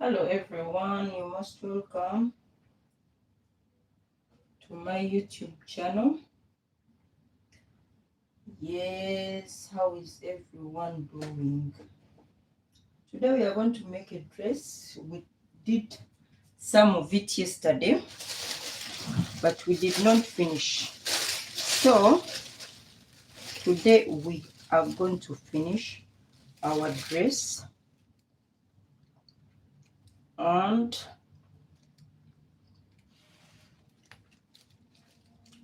Hello everyone, you most welcome to my YouTube channel. Yes, how is everyone doing? Today we are going to make a dress. We did some of it yesterday, but we did not finish. So today we are going to finish our dress and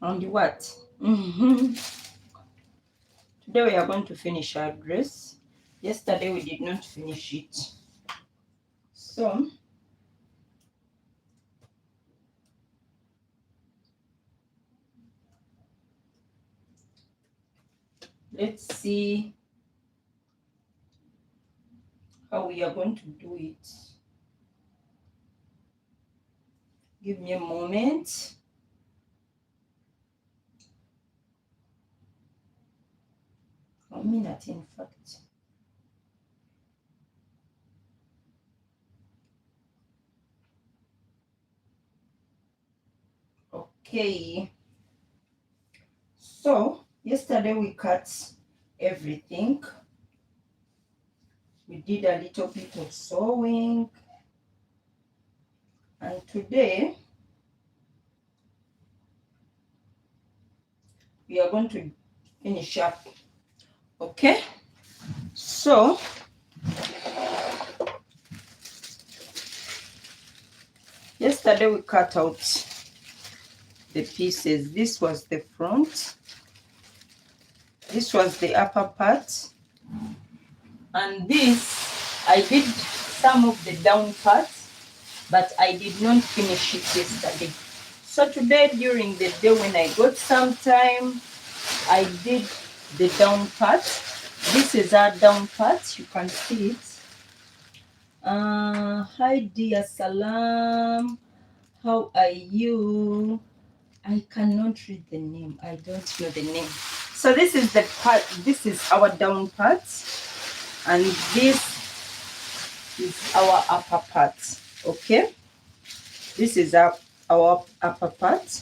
what? Today we are going to finish our dress. Yesterday we did not finish it. So let's see how we are going to do it. Give me a moment. A minute, in fact. Okay. So yesterday we cut everything. We did a little bit of sewing. And today we are going to finish up. Okay. So yesterday we cut out the pieces. This was the front. This was the upper part. And this, I did some of the down parts, but I did not finish it yesterday. So today during the day when I got some time, I did the down part. This is our down part. You can see it. Hi dear Salam. How are you? I cannot read the name. I don't know the name. So this is the part. This is our down part. And this is our upper part. Okay, this is our upper part,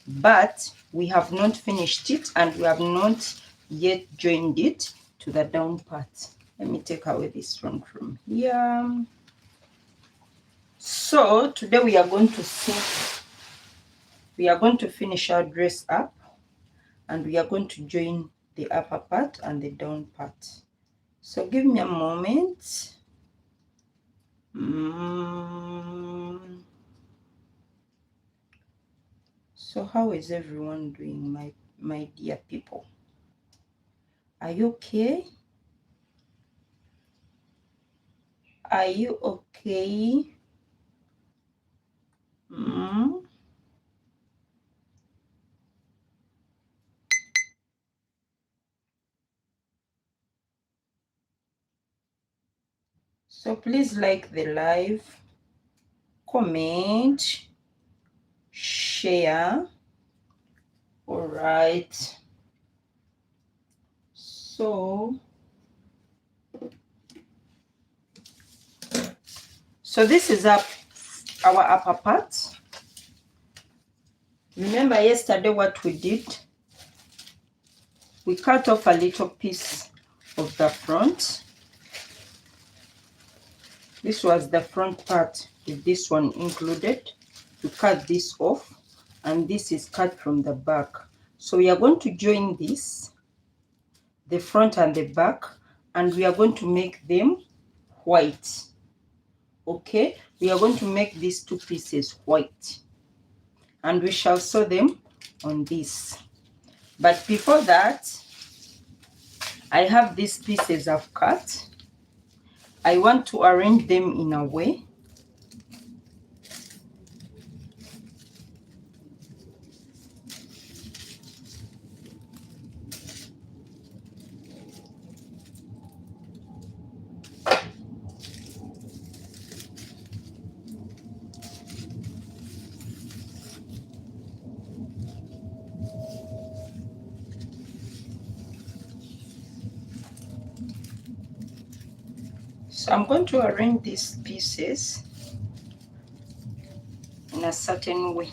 but we have not finished it and we have not yet joined it to the down part. Let me take away this one from here. So today we are going to see, we are going to finish our dress up and we are going to join the upper part and the down part. So give me a moment. So how is everyone doing, my dear people? Are you okay? Are you okay? So please like the live, comment, share. All right. So this is our upper part. Remember yesterday what we did? We cut off a little piece of the front. This was the front part with this one included. We cut this off and this is cut from the back. So we are going to join this, the front and the back, and we are going to make them white. Okay, we are going to make these two pieces white and we shall sew them on this. But before that, I have these pieces I've cut. I want to arrange them in a way so I'm going to arrange these pieces a certain way.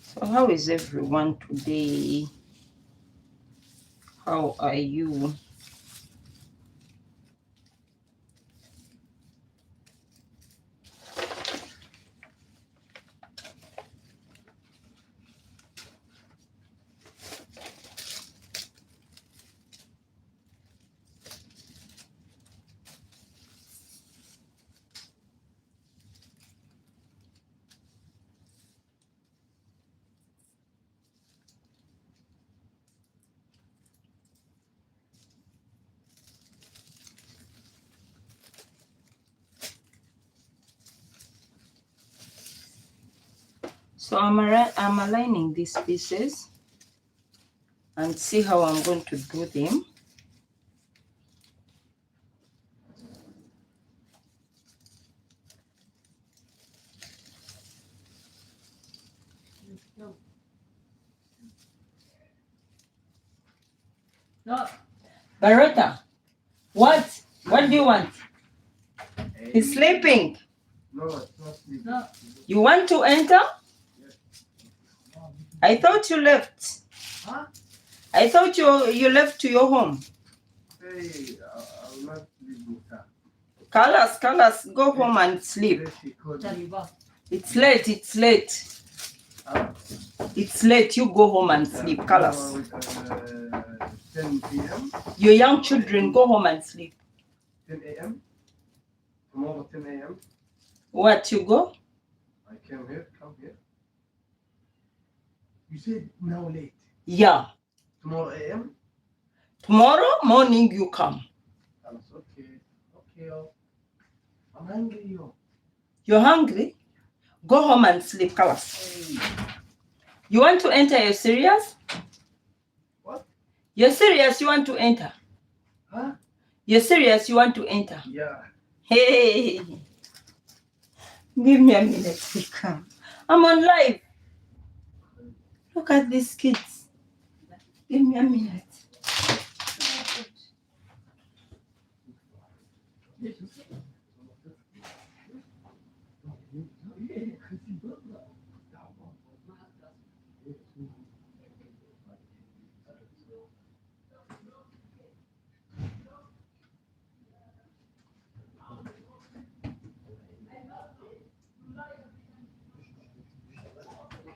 So how is everyone today? How are you? So I'm aligning these pieces and see how I'm going to do them. No. Barota, what? What do you want? He's sleeping. No, it's not sleeping. No. You want to enter? Yes. I thought you left. Huh? I thought you left to your home. Hey, I'll not sleep with her. Carlos, go home and sleep. It's late, it's late. Huh? It's late, you go home and sleep, Carlos. 10 p.m. Your young children, go home and sleep. 10 a.m. Tomorrow 10 a.m. What, you go? I came here, come here. You said now late. Yeah. Tomorrow a.m. Tomorrow morning you come. That's okay. Okay. I'm hungry, yo. You're hungry? Go home and sleep, Carlos. Hey. You want to enter? You're serious? What? You're serious? You want to enter? Huh? You're serious? You want to enter? Yeah. Hey. Give me a minute to come. I'm on live. Look at these kids. Give me a minute.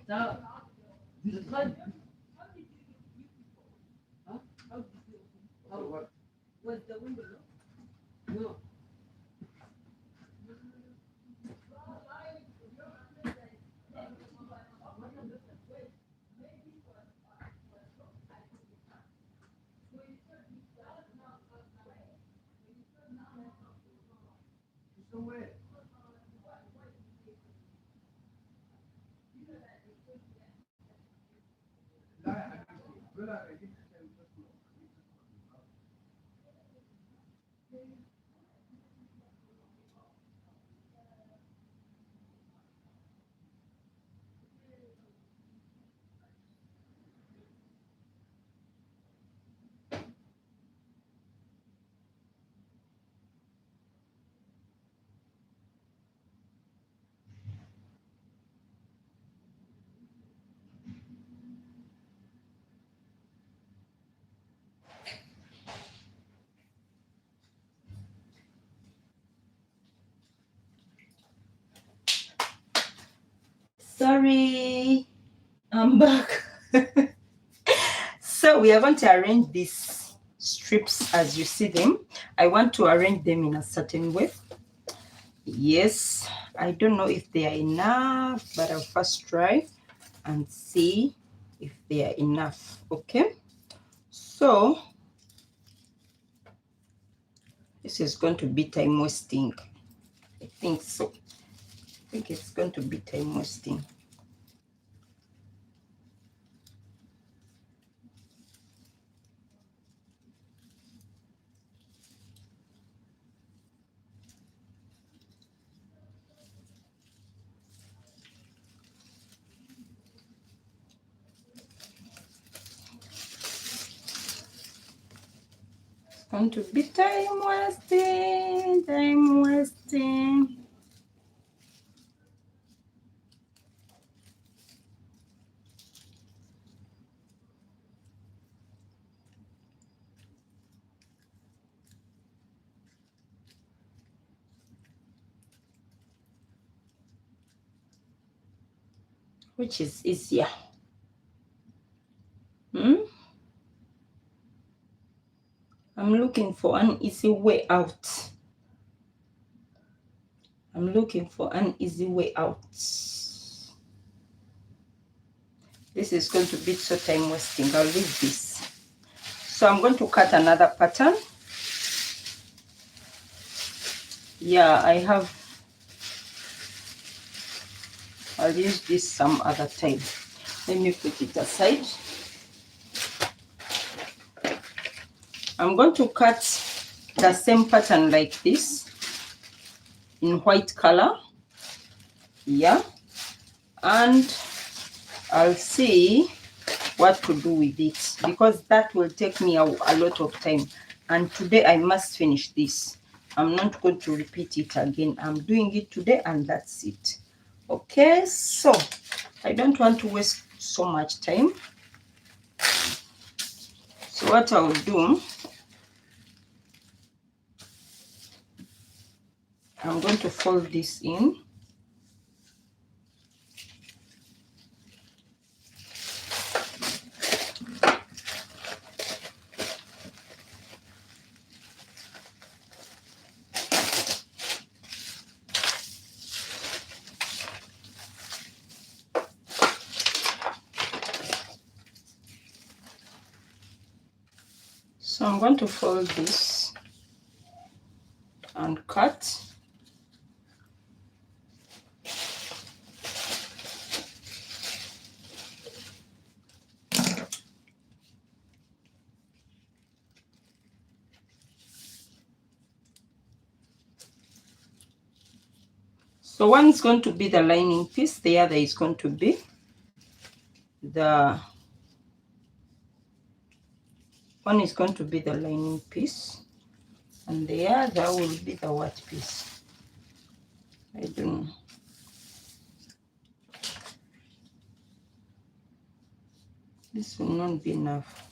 No. Was the window? No. Sorry, I'm back. So we are going to arrange these strips as you see them. I want to arrange them in a certain way. Yes, I don't know if they are enough, but I'll first try and see if they are enough. Okay, so this is going to be time wasting. I think so. I think it's going to be time wasting. going to be time wasting, time wasting. Which is easier? I'm looking for an easy way out. I'm looking for an easy way out. This is going to be so time wasting. I'll leave this. So I'm going to cut another pattern. Yeah, I'll use this some other time. Let me put it aside. I'm going to cut the same pattern like this in white color. Yeah, and I'll see what to do with it, because that will take me a lot of time, and today I must finish this. I'm not going to repeat it again. I'm doing it today and that's it. Okay, so I don't want to waste so much time. So what I'll do, I'm going to fold this in. So I'm going to fold this and cut. So one is going to be the lining piece, the other is going to be the lining piece, and the other will be the what piece? I don't know. This will not be enough.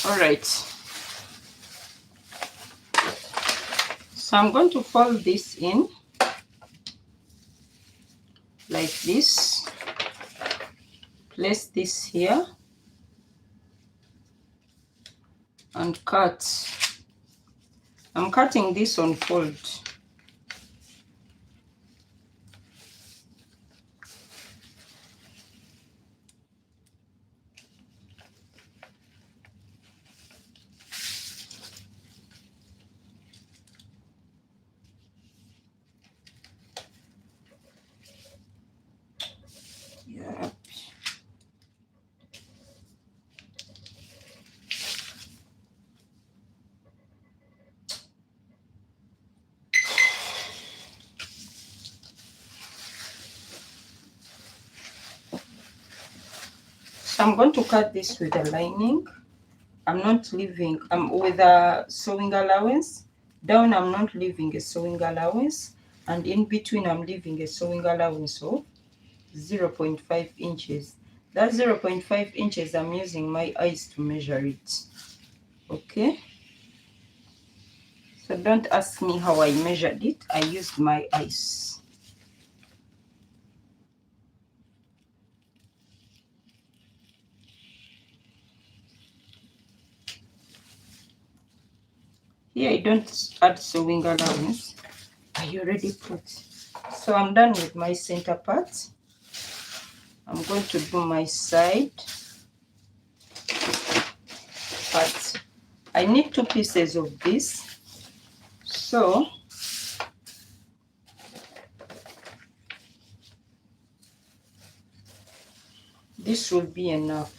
All right, so I'm going to fold this in like this, place this here and cut. I'm cutting this on fold. So I'm going to cut this with a lining. I'm not leaving, with a sewing allowance. Down I'm not leaving a sewing allowance, and in between I'm leaving a sewing allowance of 0.5 inches. That 0.5 inches, I'm using my eyes to measure it. Okay, so don't ask me how I measured it. I used my eyes. Here I don't add sewing allowance, I already put. So I'm done with my center part. I'm going to do my side part. I need 2 pieces of this, so this will be enough.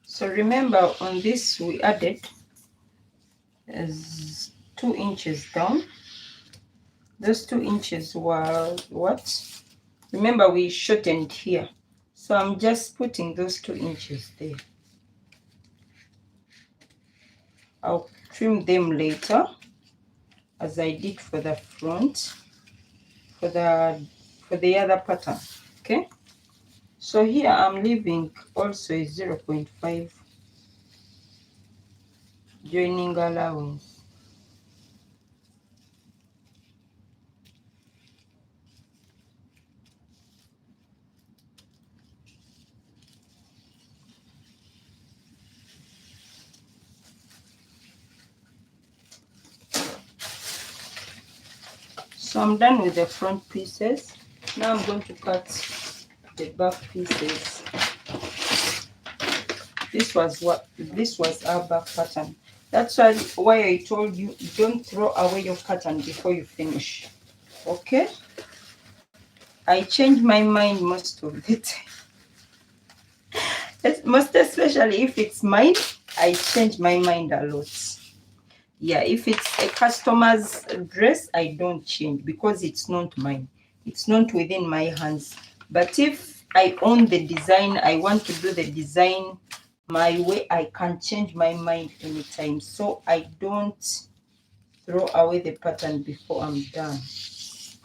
So remember, on this we added 2 inches down. Those 2 inches were what? Remember, we shortened here, so I'm just putting those 2 inches there. I'll trim them later, as I did for the front, for the other pattern. Okay, so here I'm leaving also a 0.5 joining allowance. So I'm done with the front pieces. Now I'm going to cut the back pieces. This was our back pattern. That's why I told you, don't throw away your pattern before you finish. Okay, I change my mind most of the time. Most especially if it's mine, I change my mind a lot. Yeah, if it's a customer's dress, I don't change because it's not mine. It's not within my hands. But if I own the design, I want to do the design my way, I can change my mind anytime. So I don't throw away the pattern before I'm done.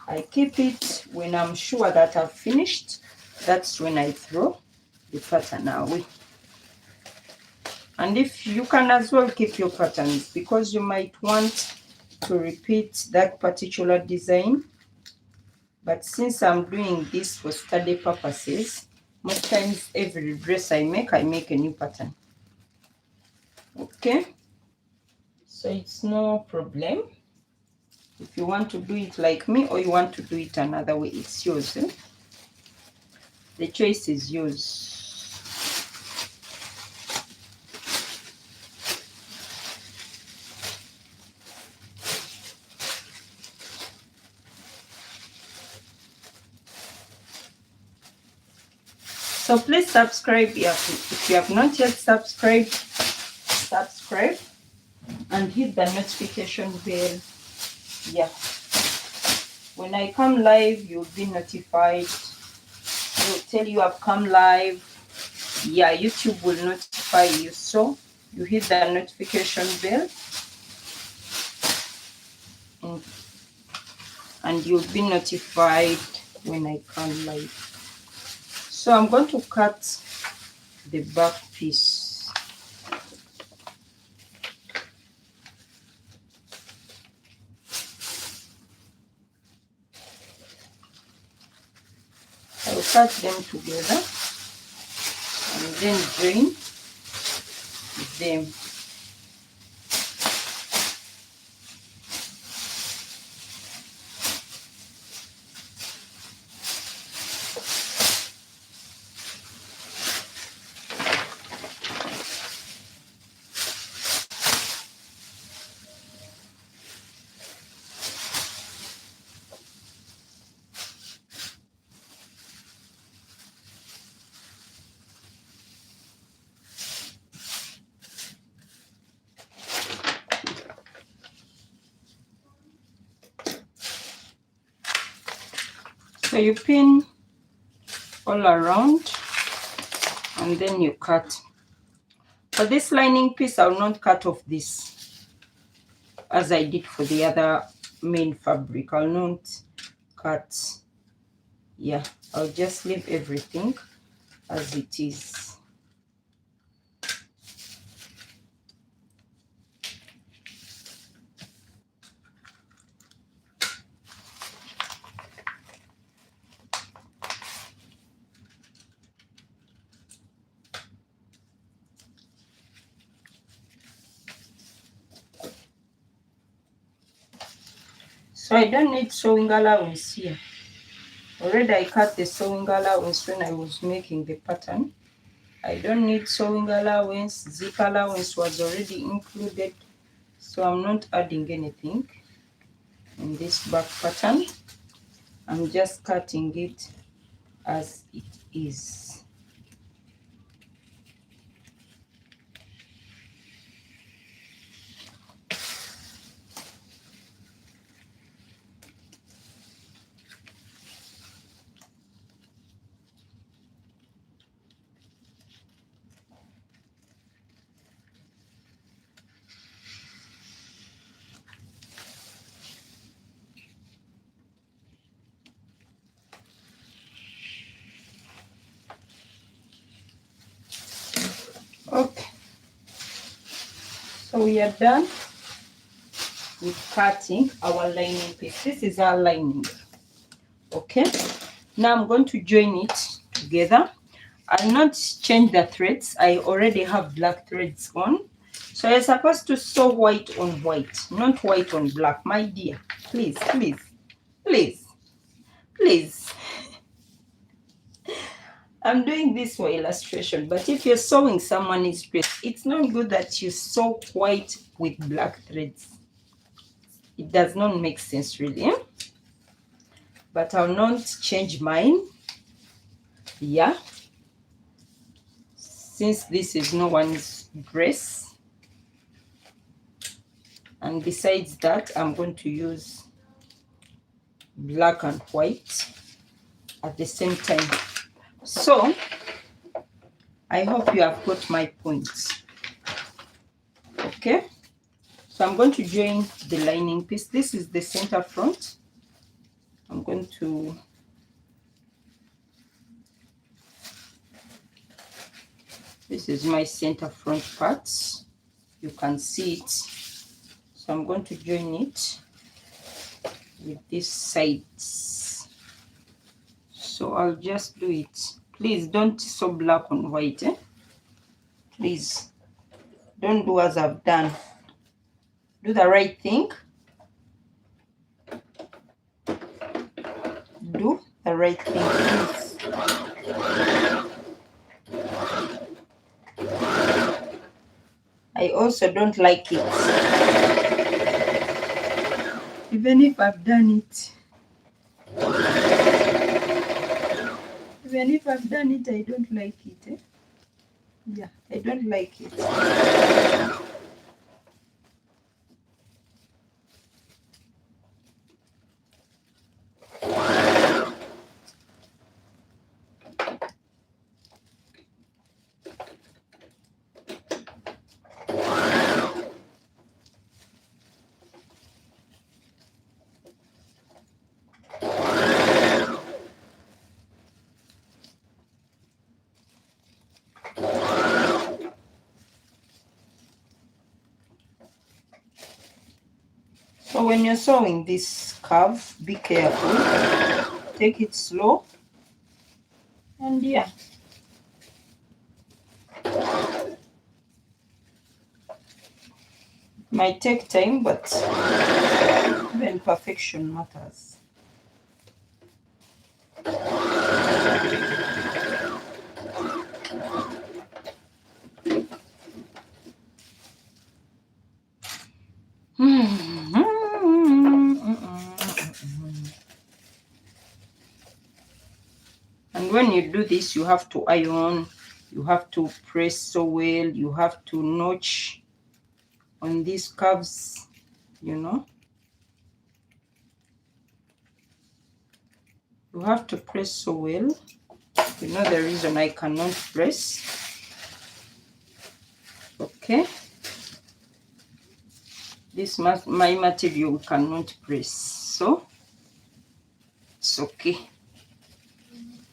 I keep it when I'm sure that I've finished. That's when I throw the pattern away. And if you can as well keep your patterns, because you might want to repeat that particular design. But since I'm doing this for study purposes, most times every dress I make a new pattern. Okay, so it's no problem. If you want to do it like me or you want to do it another way, it's yours. The choice is yours. So please subscribe if you have not yet subscribed. Subscribe and hit the notification bell. Yeah, when I come live, you'll be notified. It will tell you I've come live. Yeah, YouTube will notify you, so you hit the notification bell and you'll be notified when I come live. So I'm going to cut the back piece. I'll cut them together and then join them. So you pin all around and then you cut. For this lining piece, I'll not cut off this as I did for the other main fabric. I'll not cut. Yeah, I'll just leave everything as it is. So I don't need sewing allowance here. Already I cut the sewing allowance when I was making the pattern. I don't need sewing allowance. Zip allowance was already included. So I'm not adding anything in this back pattern. I'm just cutting it as it is. Okay, so we are done with cutting our lining piece. This is our lining. Okay, now I'm going to join it together. I'll not change the threads. I already have black threads on. So you're supposed to sew white on white, not white on black, my dear. Please, please, please, please. I'm doing this for illustration, but if you're sewing someone's dress, it's not good that you sew white with black threads. It does not make sense, really. But I'll not change mine. Yeah. Since this is no one's dress. And besides that, I'm going to use black and white at the same time. So, I hope you have got my points. Okay. So I'm going to join the lining piece. This is the center front. I'm going to this is my center front part. You can see it. So I'm going to join it with these sides. So I'll just do it. Please don't sew black on white. Please don't do as I've done. Do the right thing. Do the right thing, please. I also don't like it. Even if I've done it. Even if I've done it, I don't like it. Yeah, I don't like it. So when you're sewing this curve, be careful. Take it slow. And yeah. Might take time, but even perfection matters. And when you do this, you have to iron, you have to press so well, you have to notch on these curves, you know. You have to press so well. You know the reason I cannot press. Okay. This my material cannot press, so it's okay.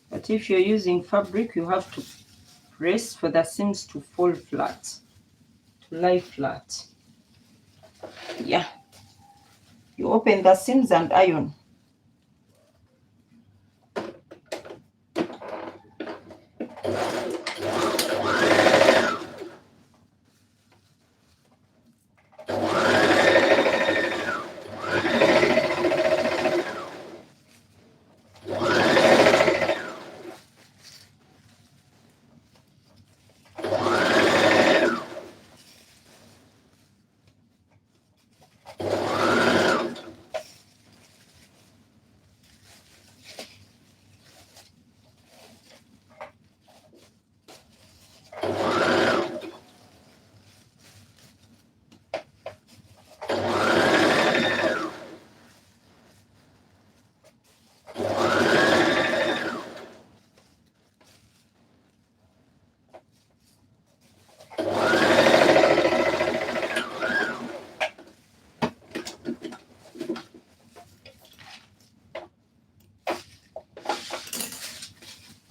But if you're using fabric, you have to press for the seams to fall flat, to lie flat. Yeah. You open the seams and iron.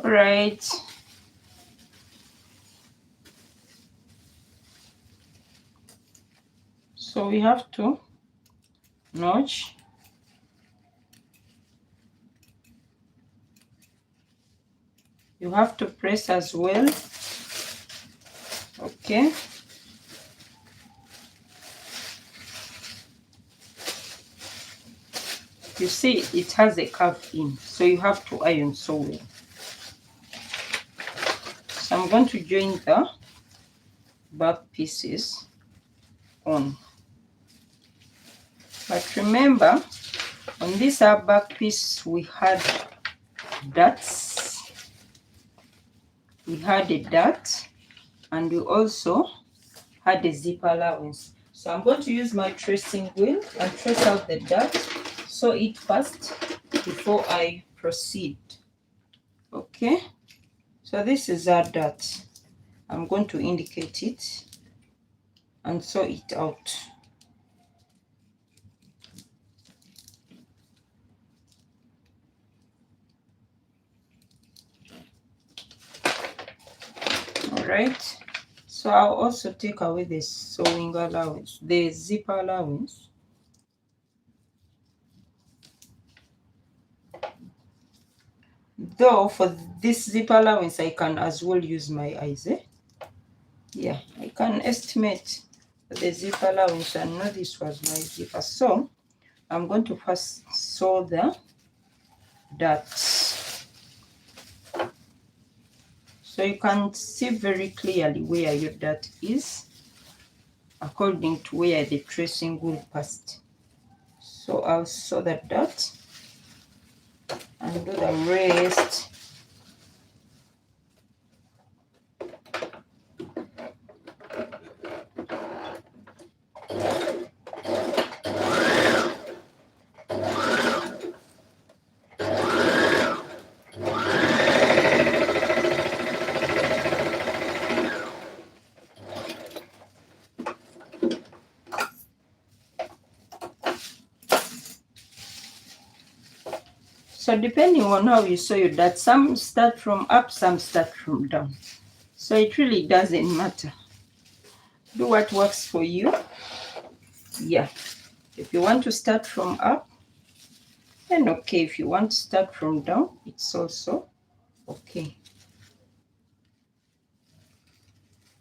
All right. So we have to notch. You have to press as well. Okay. You see it has a curve in, so you have to iron so well. So I'm going to join the back pieces on. But remember, on this back piece we had darts. We had a dart, and we also had a zip allowance. So I'm going to use my tracing wheel and trace out the dart, sew it first before I proceed. Okay, so this is our dart. I'm going to indicate it and sew it out. All right, so I'll also take away the sewing allowance, the zip allowance. Though for this zip allowance I can as well use my eyes. Yeah, I can estimate the zip allowance and know this was my zipper. So I'm going to first sew the dart. So you can see very clearly where your dart is according to where the tracing wheel passed. So I'll sew the dart and do the rest. So depending on how you sew your dart, some start from up, some start from down. So it really doesn't matter. Do what works for you. Yeah. If you want to start from up, then okay. If you want to start from down, it's also okay.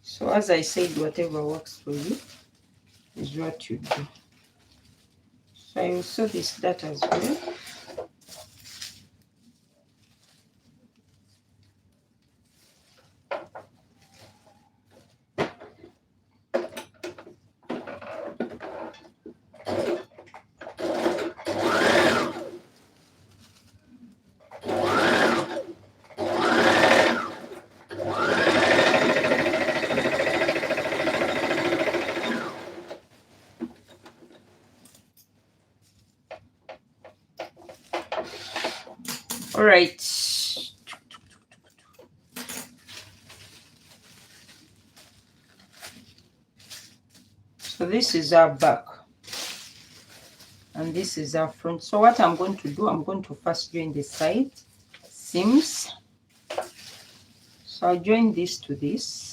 So as I said, whatever works for you is what you do. So I will sew this dart as well. All right. So this is our back and this is our front. So what I'm going to do, I'm going to first join the side seams. So I'll join this to this.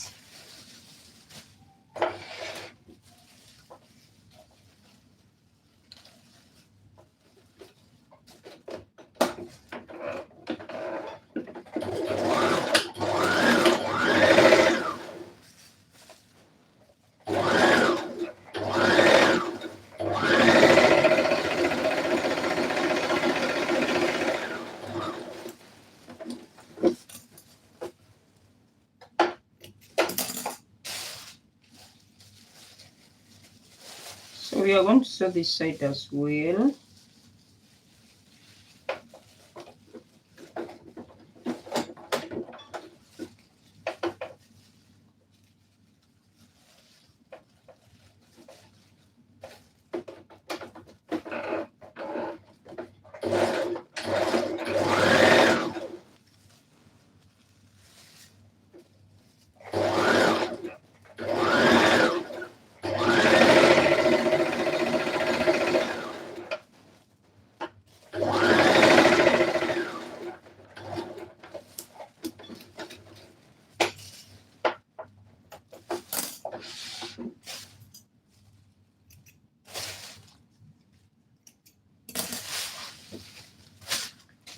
So we are going to sew this side as well.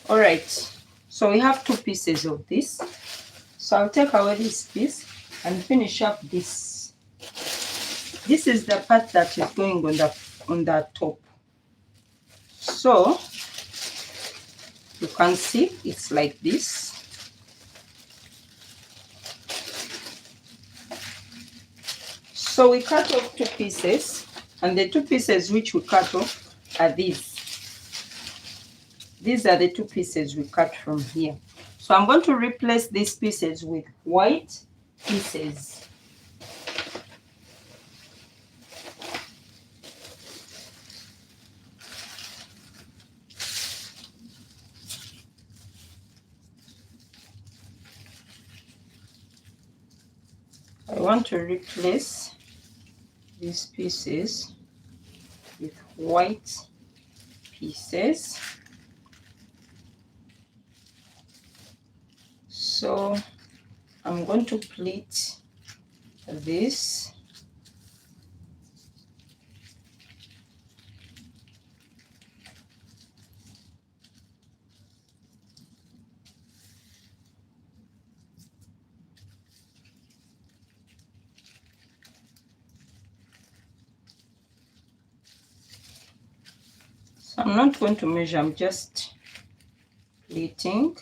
All right, so we have two pieces of this. So I'll take away this piece and finish up this. This is the part that is going on the top. So you can see it's like this. So we cut off two pieces, and the two pieces which we cut off are these. These are the two pieces we cut from here. So I'm going to replace these pieces with white pieces. I want to replace these pieces with white pieces. So I'm going to pleat this. So I'm not going to measure, I'm just pleating.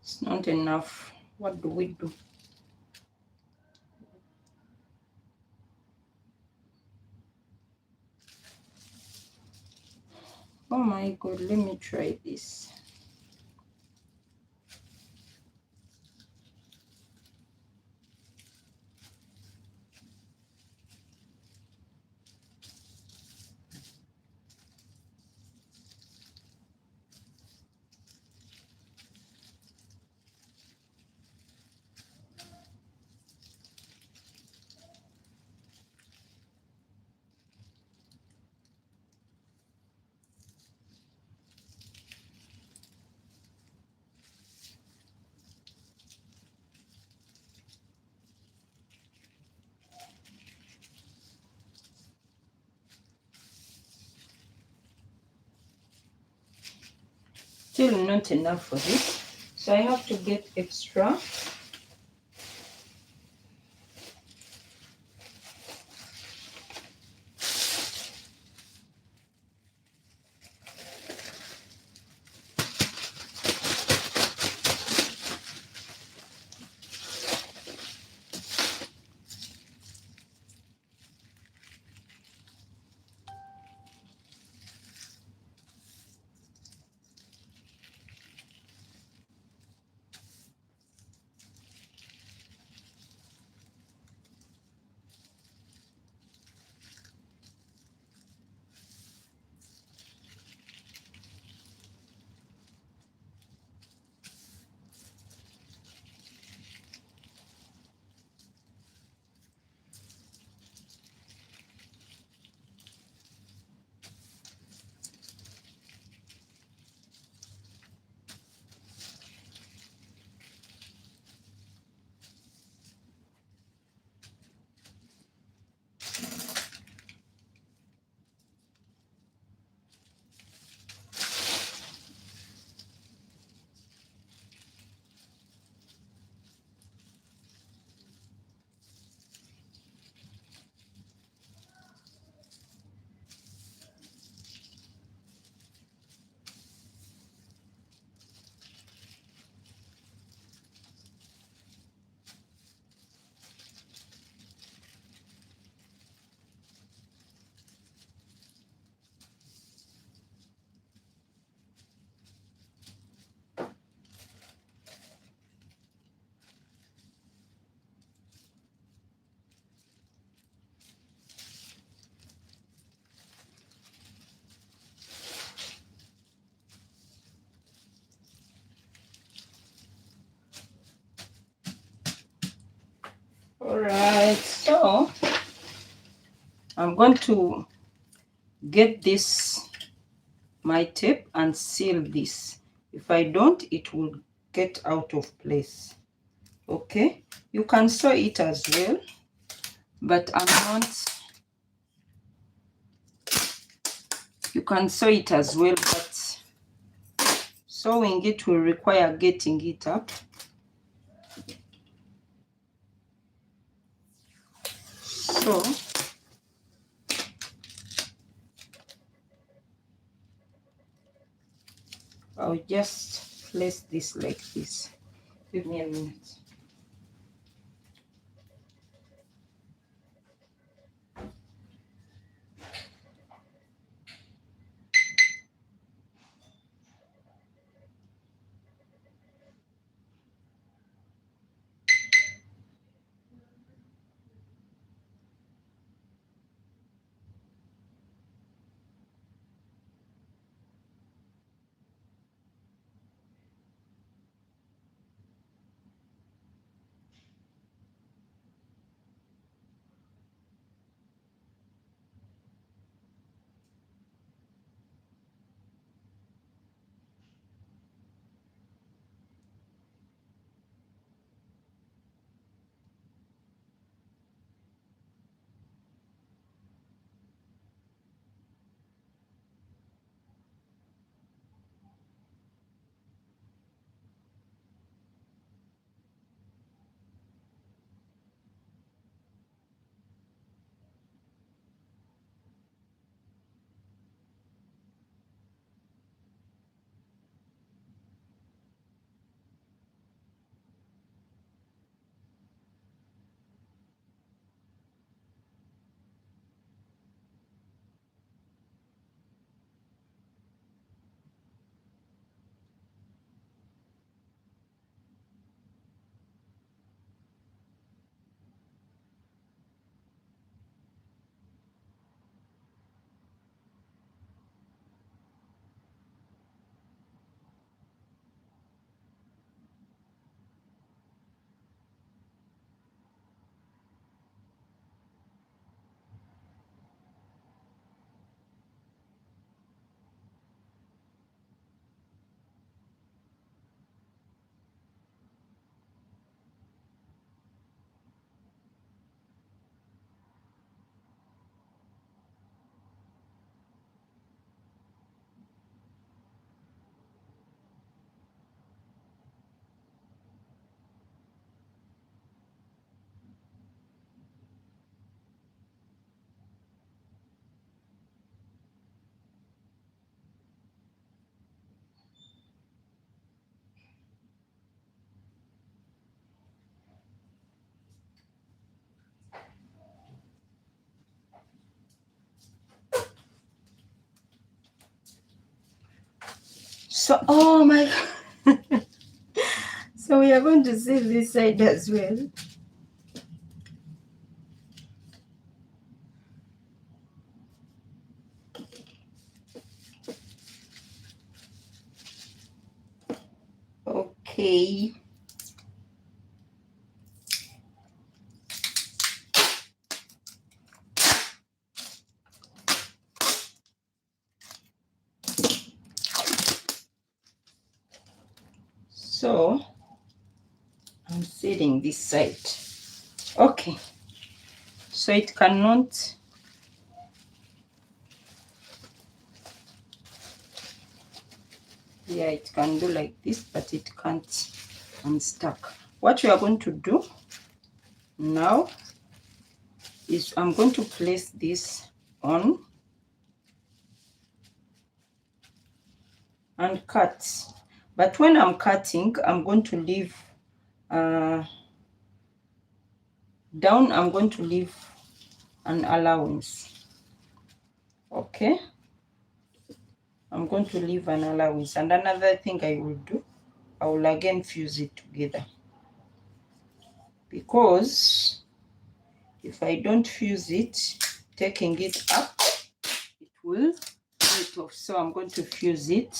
It's not enough. What do we do? Oh my God, let me try this. Still not enough for this, so I have to get extra. going to get this, my tape, and seal this. If I don't, it will get out of place. Okay, you can sew it as well, but I'm not. You can sew it as well, but sewing it will require getting it up. So I'll just place this like this. Give me a minute. So, oh my God. So we are going to seal this side as well. Okay. So I'm sealing this side. Okay. So it cannot. Yeah, it can do like this, but it can't unstuck. What we are going to do now is I'm going to place this on and cut. But when I'm cutting, I'm going to leave down, I'm going to leave an allowance. Okay, I'm going to leave an allowance. And another thing I will do, I will again fuse it together, because if I don't fuse it, taking it up, it will pull it off. So I'm going to fuse it.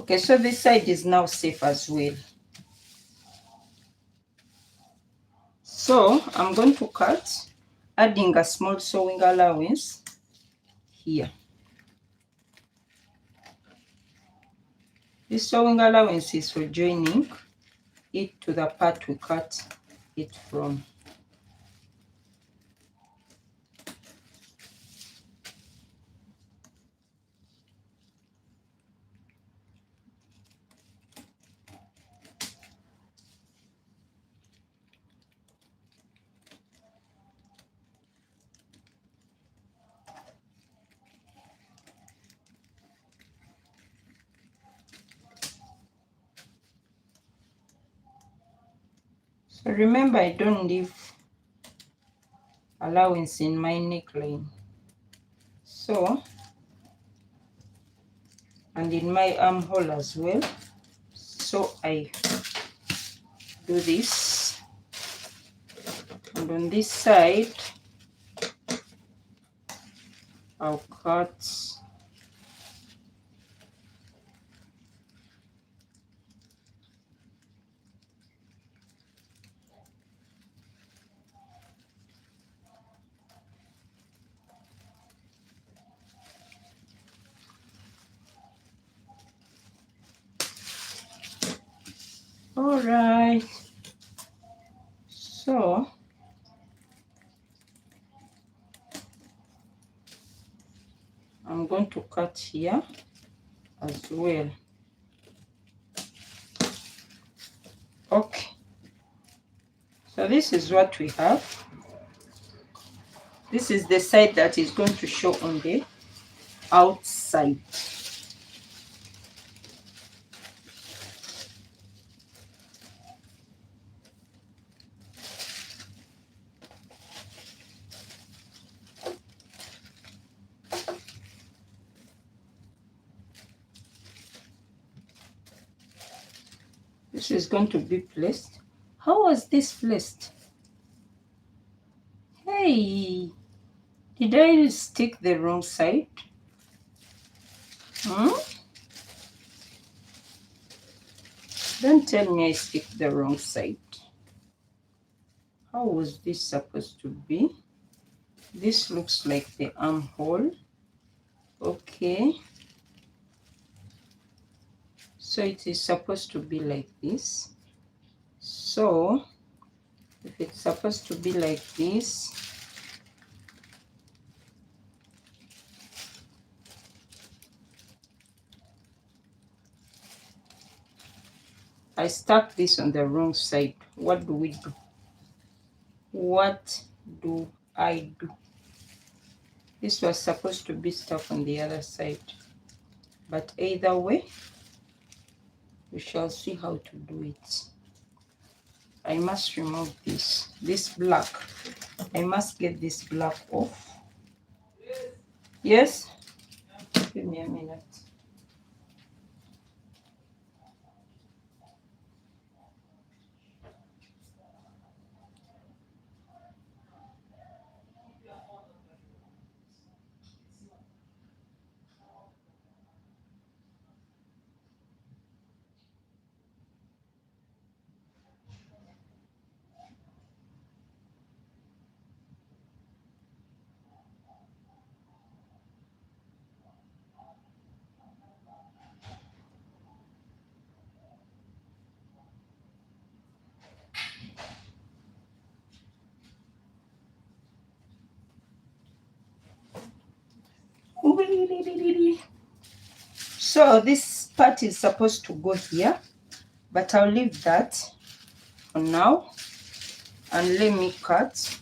Okay, so this side is now safe as well. So I'm going to cut, adding a small sewing allowance here. This sewing allowance is for joining it to the part we cut it from. So remember, I don't leave allowance in my neckline. So, and in my armhole as well. So I do this, and on this side I'll cut all right. So I'm going to cut here as well. Okay, so this is what we have. This is the side that is going to show on the outside. This is going to be placed. How was this placed? Hey, did I stick the wrong side? Don't tell me I stick the wrong side. How was this supposed to be? This looks like the armhole. Okay. So it is supposed to be like this. So if it's supposed to be like this, I stuck this on the wrong side. What do we do? What do I do? This was supposed to be stuck on the other side. But either way, we shall see how to do it. I must remove this black. I must get this black off. Yes? Give me a minute. So this part is supposed to go here, but I'll leave that for now, and let me cut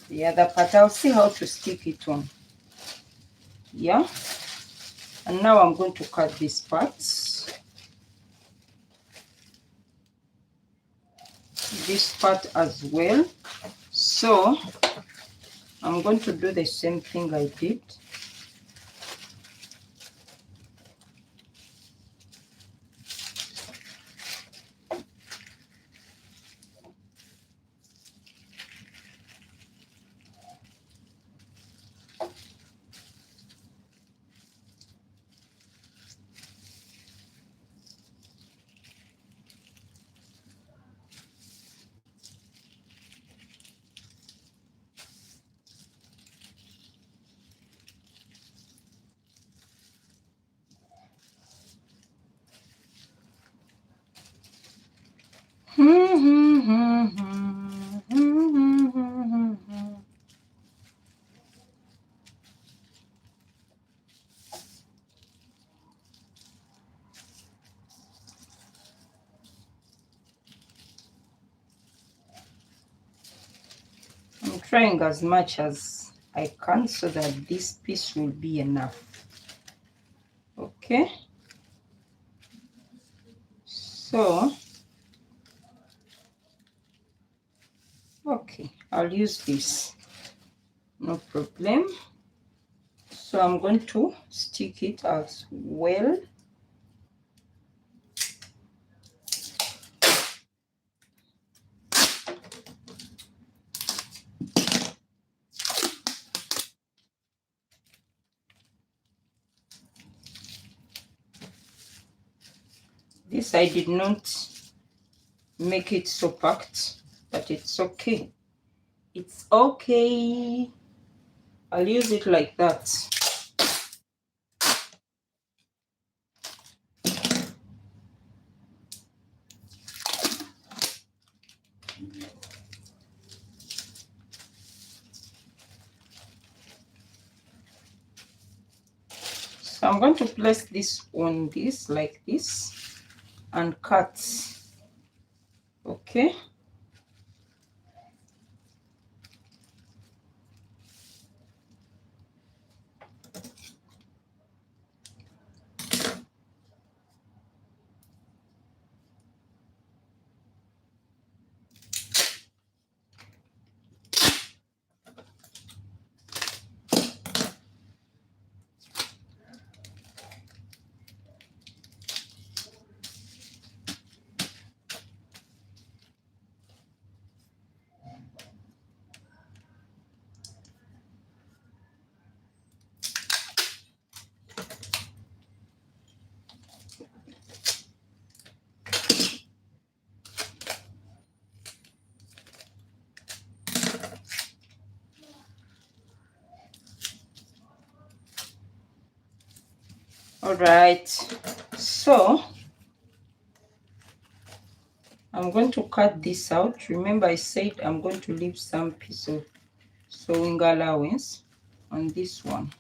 the other part. I'll see how to stick it on. Yeah, and now I'm going to cut this part, this part as well. So I'm going to do the same thing I did. trying as much as I can so that this piece will be enough. Okay, so okay, I'll use this, no problem. So I'm going to stick it as well. This I did not make it so packed, but it's okay. It's okay. I'll use it like that. So I'm going to place this on this like this and cut. Okay. All right, so I'm going to cut this out. Remember I said I'm going to leave some piece of sewing allowance on this one.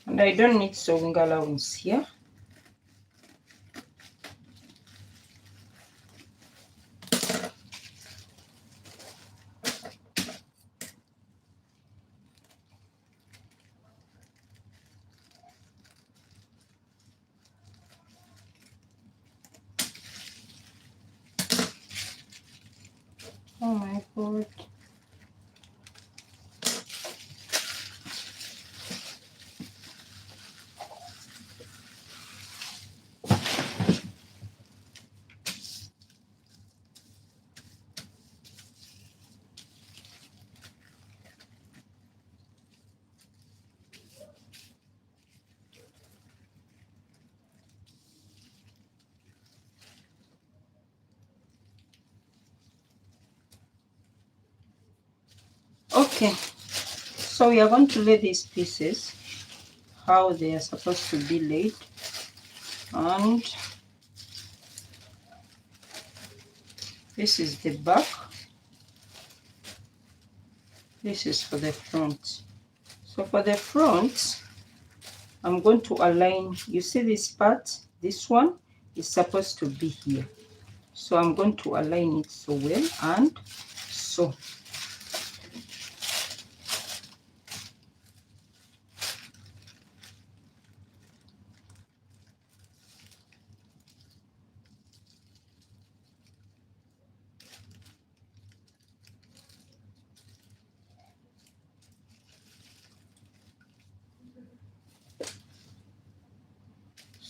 And I don't need sewing allowance here. Oh my God. Okay, so we are going to lay these pieces how they are supposed to be laid, and this is the back, this is for the front. So for the front, I'm going to align, you see this part, this one is supposed to be here. So I'm going to align it so well, and so.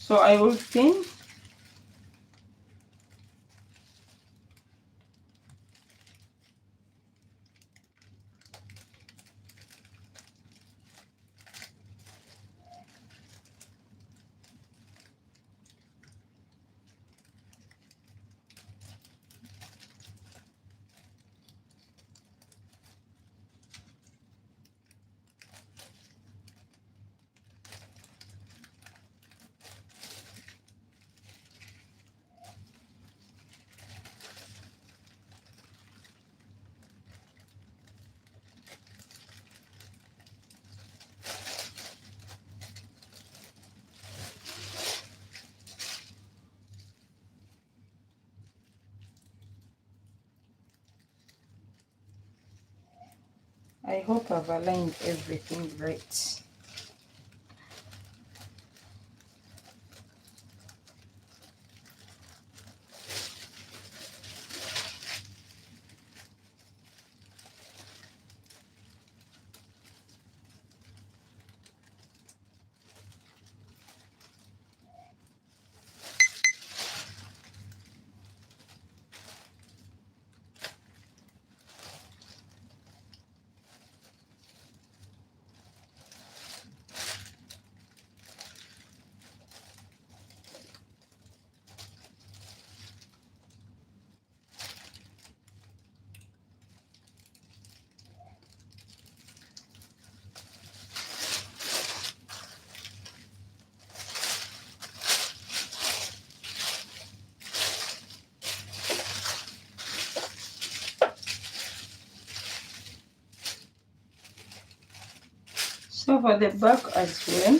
So I will pin I hope I've aligned everything right. So for the back as well,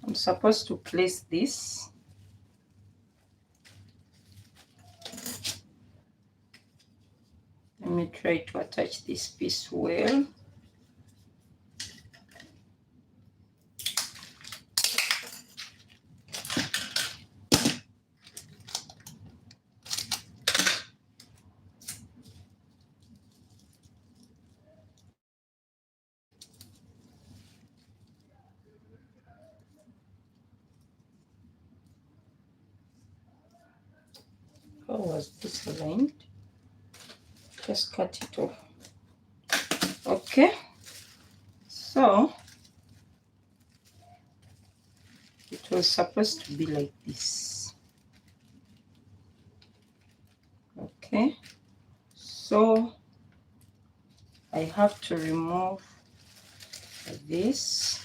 I'm supposed to place this. Let me try to attach this piece well. How was this aligned? Just cut it off. Okay, so it was supposed to be like this. Okay, so I have to remove this.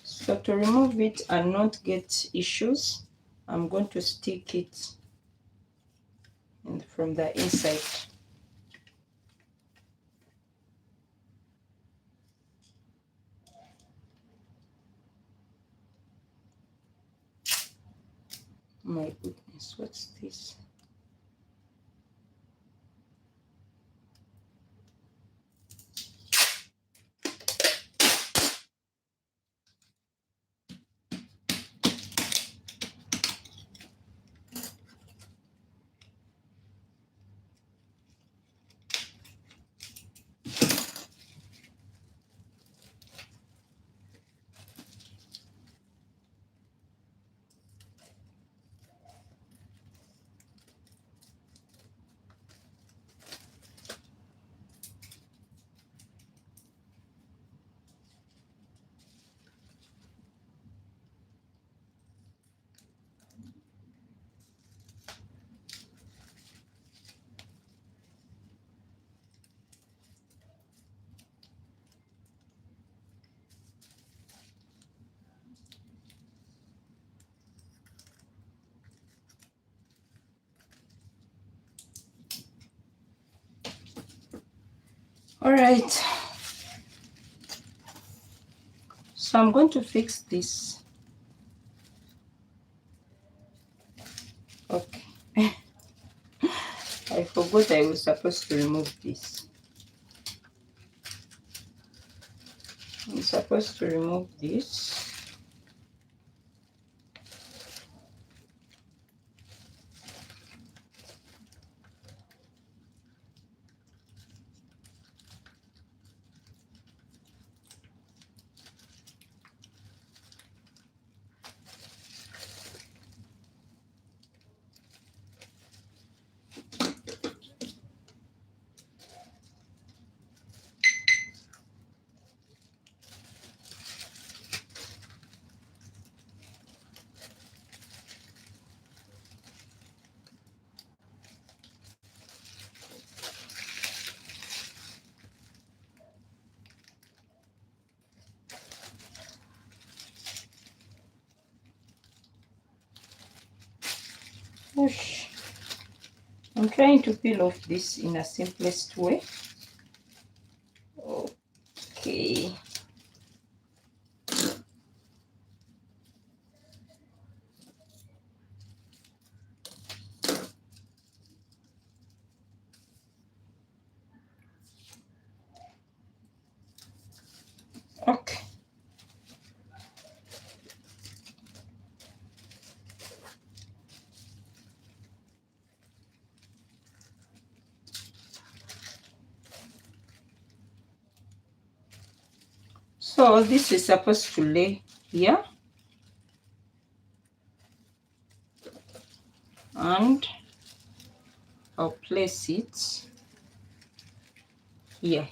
So to remove it and not get issues, I'm going to stick it from the inside. My goodness, what's this? All right, so I'm going to fix this. Okay, I forgot I was supposed to remove this. I'm supposed to remove this. Whoosh. I'm trying to peel off this in a simplest way. Okay. Okay. So this is supposed to lay here, and I'll place it here.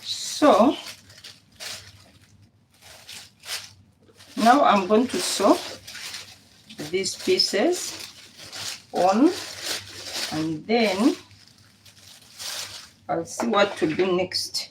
So now I'm going to sew these pieces on, and then I'll see what to do next.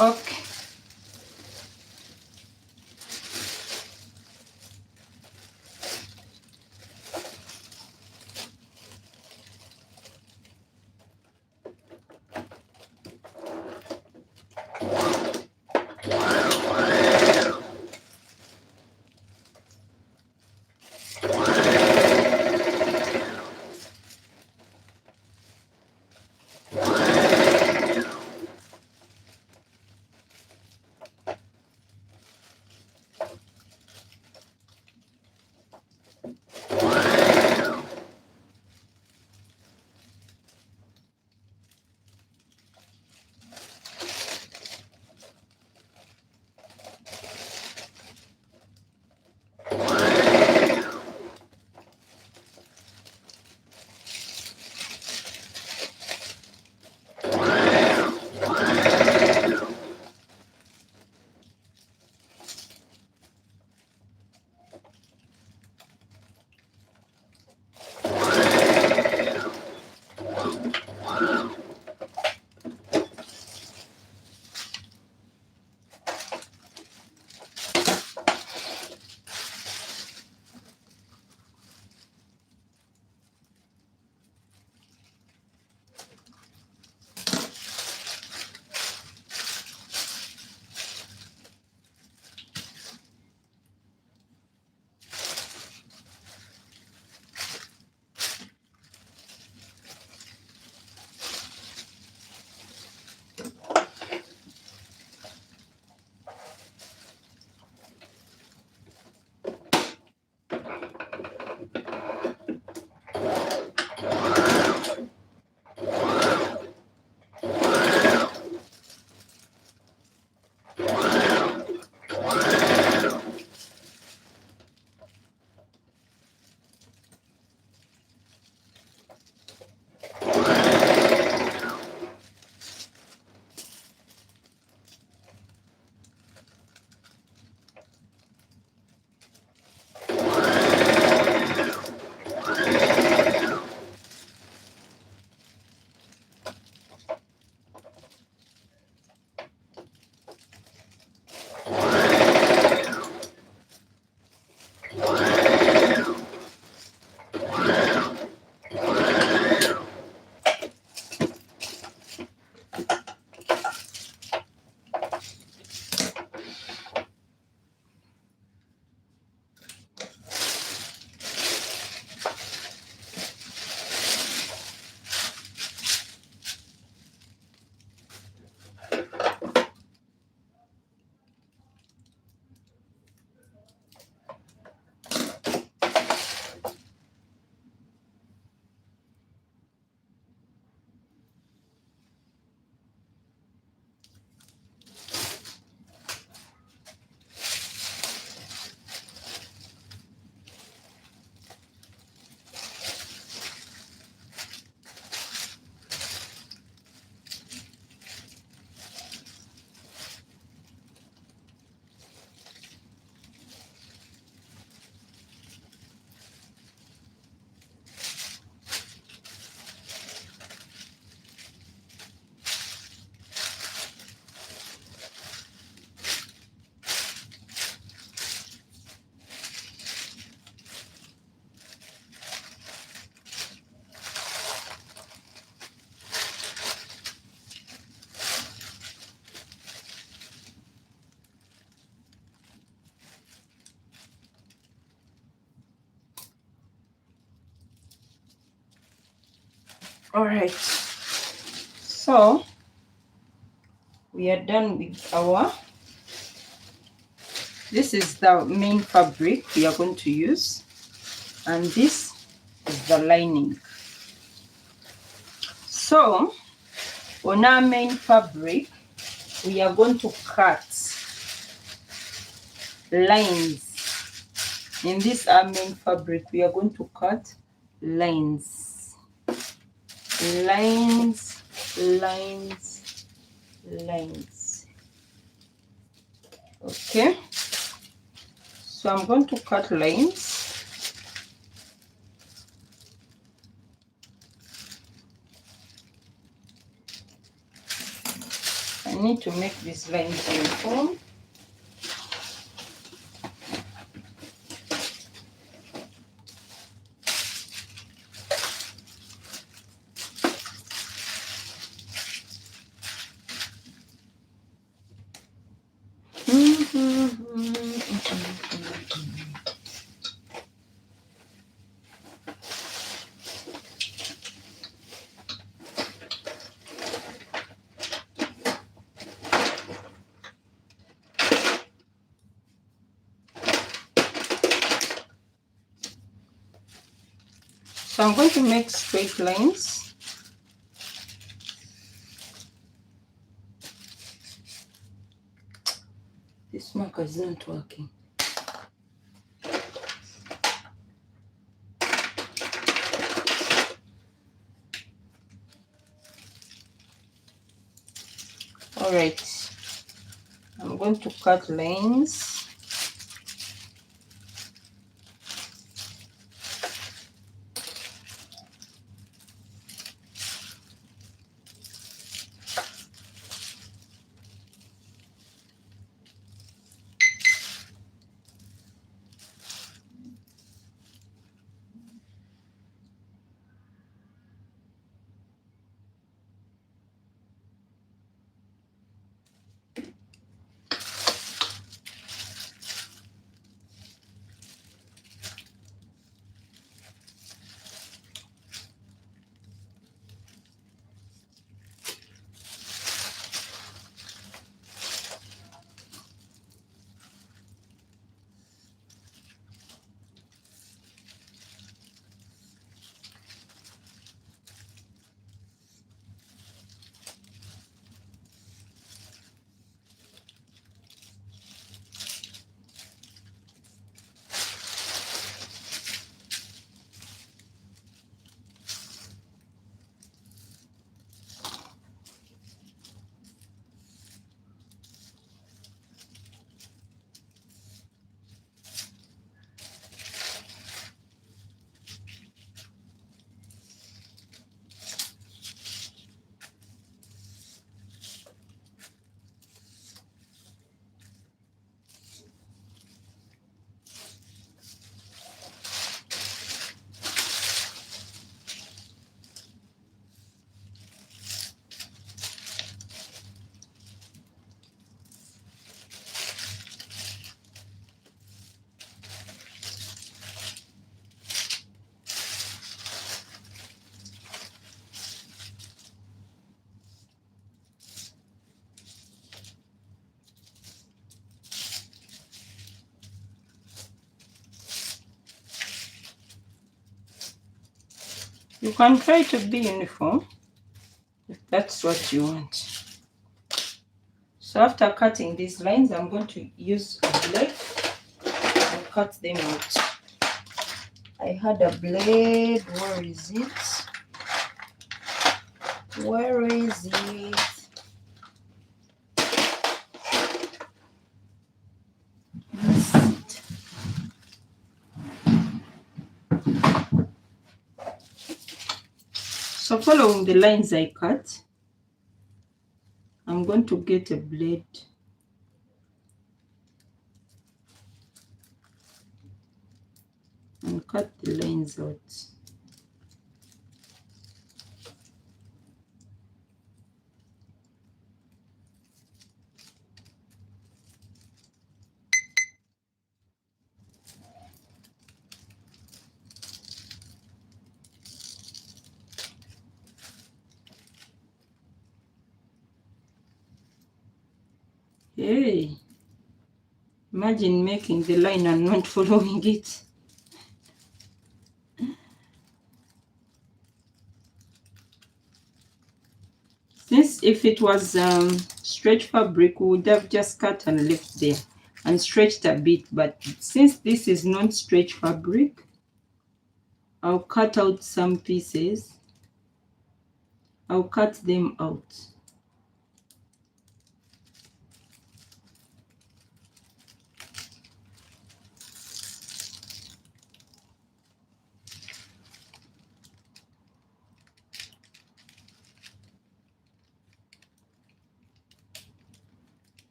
Okay. All right, so we are done with our, this is the main fabric we are going to use, and this is the lining. So on our main fabric, we are going to cut lines. In this our main fabric, we are going to cut lines, lines, lines, lines. Okay, so I'm going to cut lines. I need to make these lines uniform. So I'm going to make straight lines. This marker is not working. All right, I'm going to cut lines. You can try to be uniform if that's what you want. So after cutting these lines, I'm going to use a blade and cut them out. I had a blade. Where is it? Where is it? So following the lines I cut, I'm going to get a blade and cut the lines out. Hey, imagine making the line and not following it. Since if it was stretch fabric, we would have just cut and left there and stretched a bit. But since this is not stretch fabric, I'll cut out some pieces. I'll cut them out.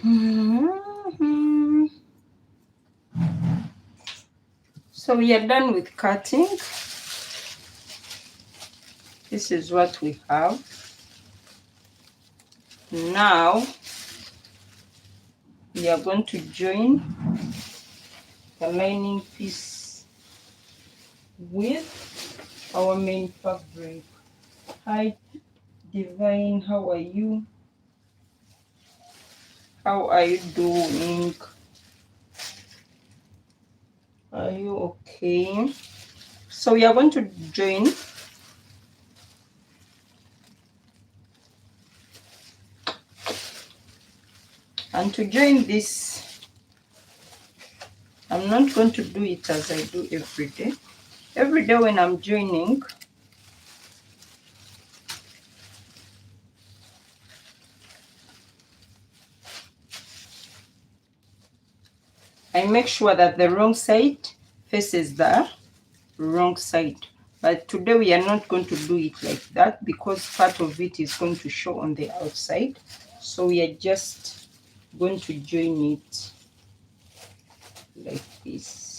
Mhm. So we are done with cutting. This is what we have. Now we are going to join the lining piece with our main fabric. Hi Divine, how are you? How are you doing? Are you okay? So we are going to join and to join this, I'm not going to do it as I do every day. Every day when I'm joining, I make sure that the wrong side faces the wrong side. But today we are not going to do it like that because part of it is going to show on the outside. So we are just going to join it like this.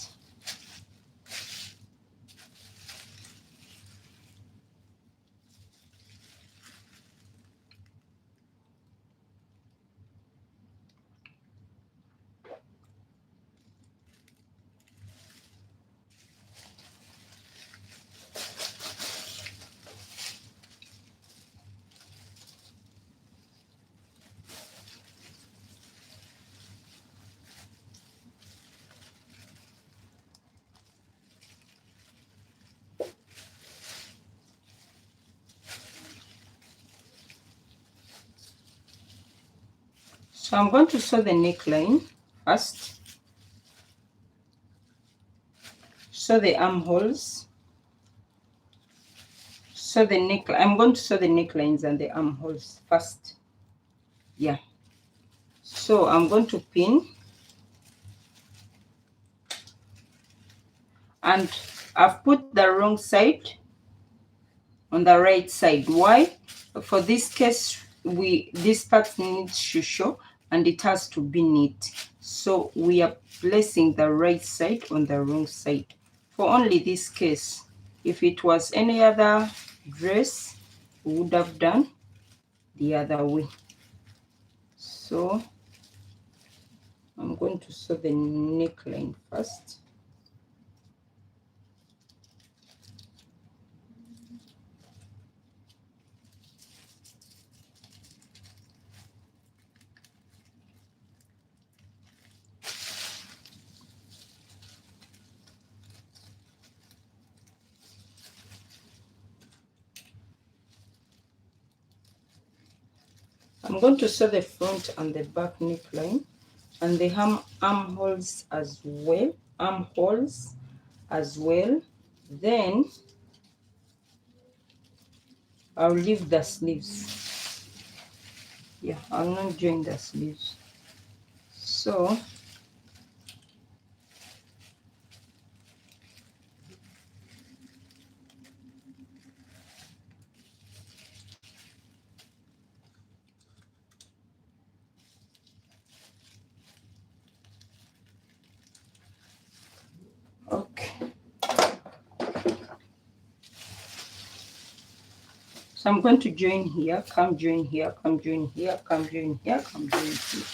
So I'm going to sew the neckline first, sew the armholes, sew the neckline. I'm going to sew the necklines and the armholes first. Yeah. So I'm going to pin, and I've put the wrong side on the right side. Why? For this case, this part needs to show and it has to be neat. So we are placing the right side on the wrong side for only this case. If it was any other dress, we would have done the other way. So I'm going to sew the neckline first. I'm going to sew the front and the back neckline and the armholes as well. Then I'll leave the sleeves. Yeah, I'll not join the sleeves. So okay. So I'm going to join here, come join here, come join here, come join here, come join here.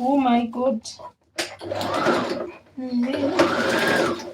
Oh my God. And then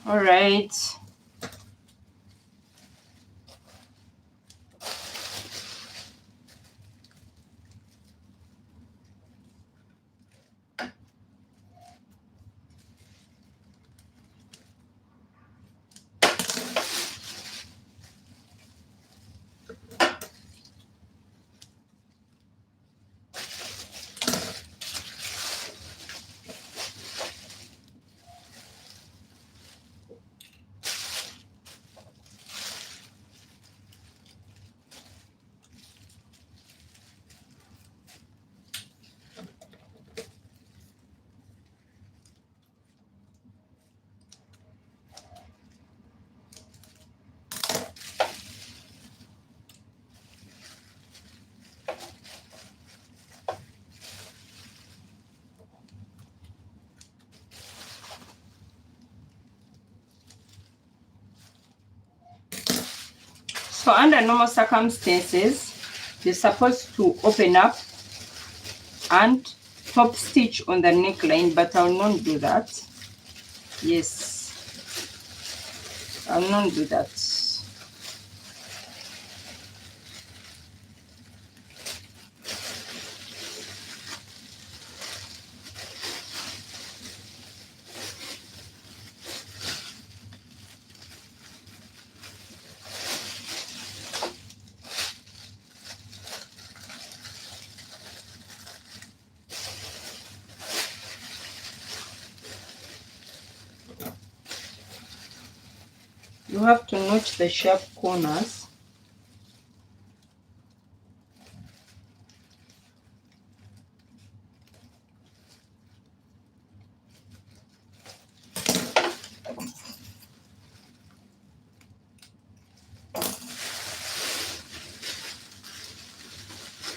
all right. So under normal circumstances, you're supposed to open up and top stitch on the neckline, but I'll not do that. Yes, I'll not do that. You have to notch the sharp corners.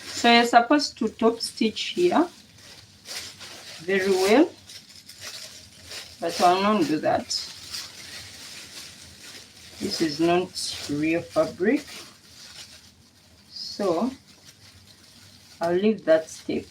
So you're supposed to top stitch here very well, but I'll not do that. This is not real fabric, so I'll leave that step.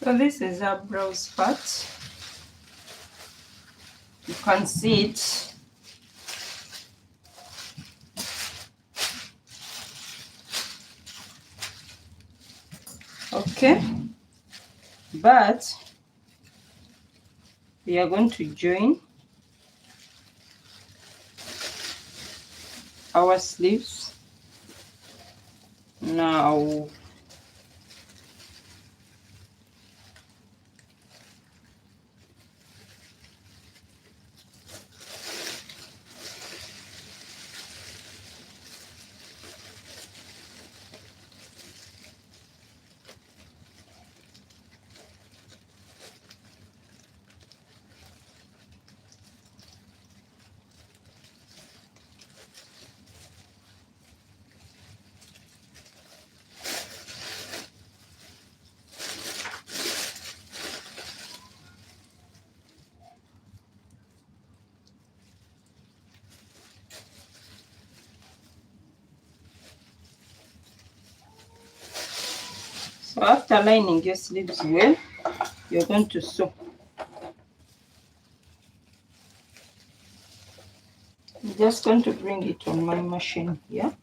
So this is our blouse part. You can see it. Okay, but we are going to join our sleeves now. So after lining your sleeves well, you're going to sew. I'm just going to bring it on my machine here.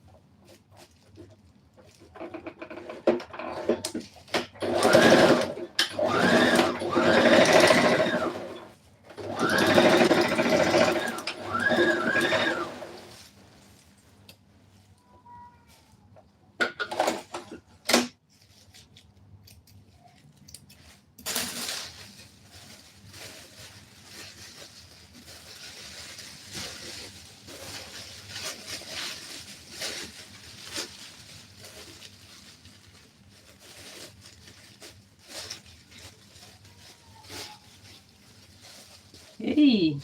Hey,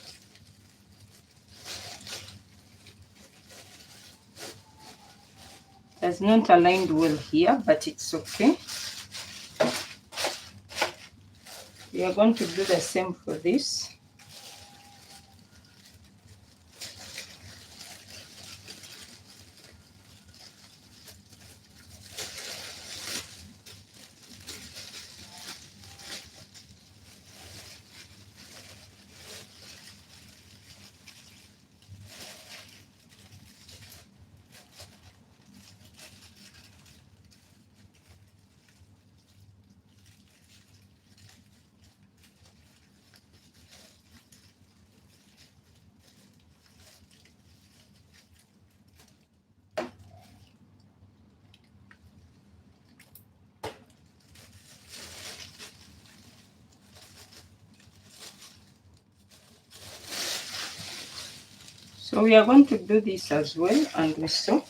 that's not aligned well here, but it's okay. We are going to do the same for this. So we are going to do this as well, and we sew.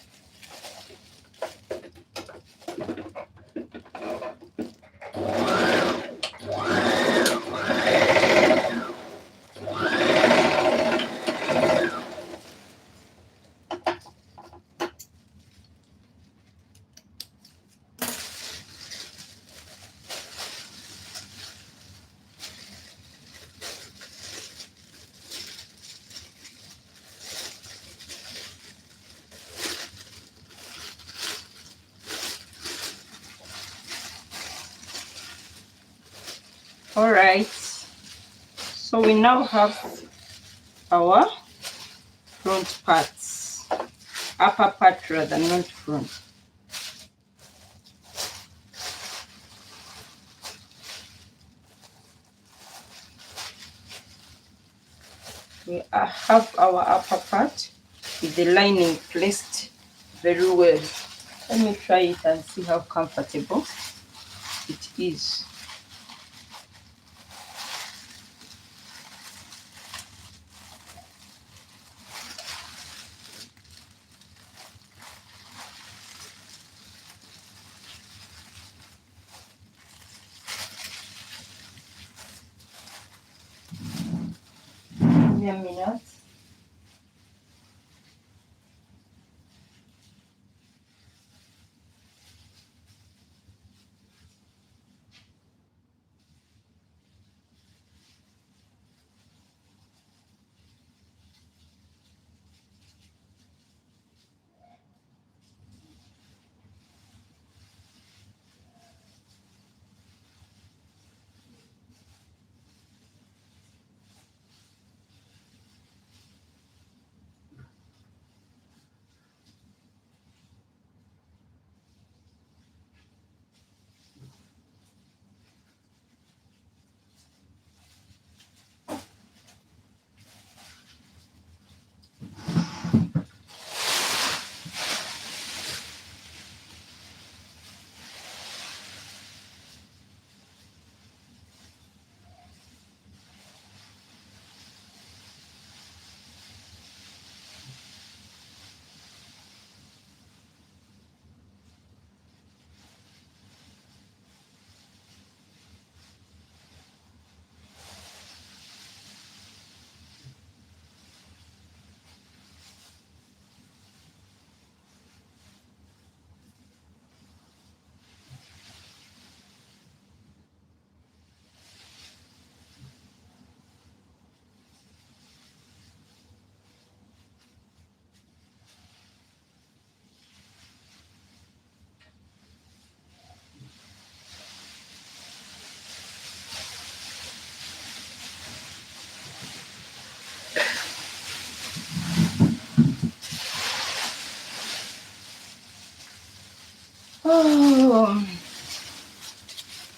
All right, so we now have our front parts, upper part rather, not front. We have our upper part with the lining placed very well. Let me try it and see how comfortable it is. Give me a minute.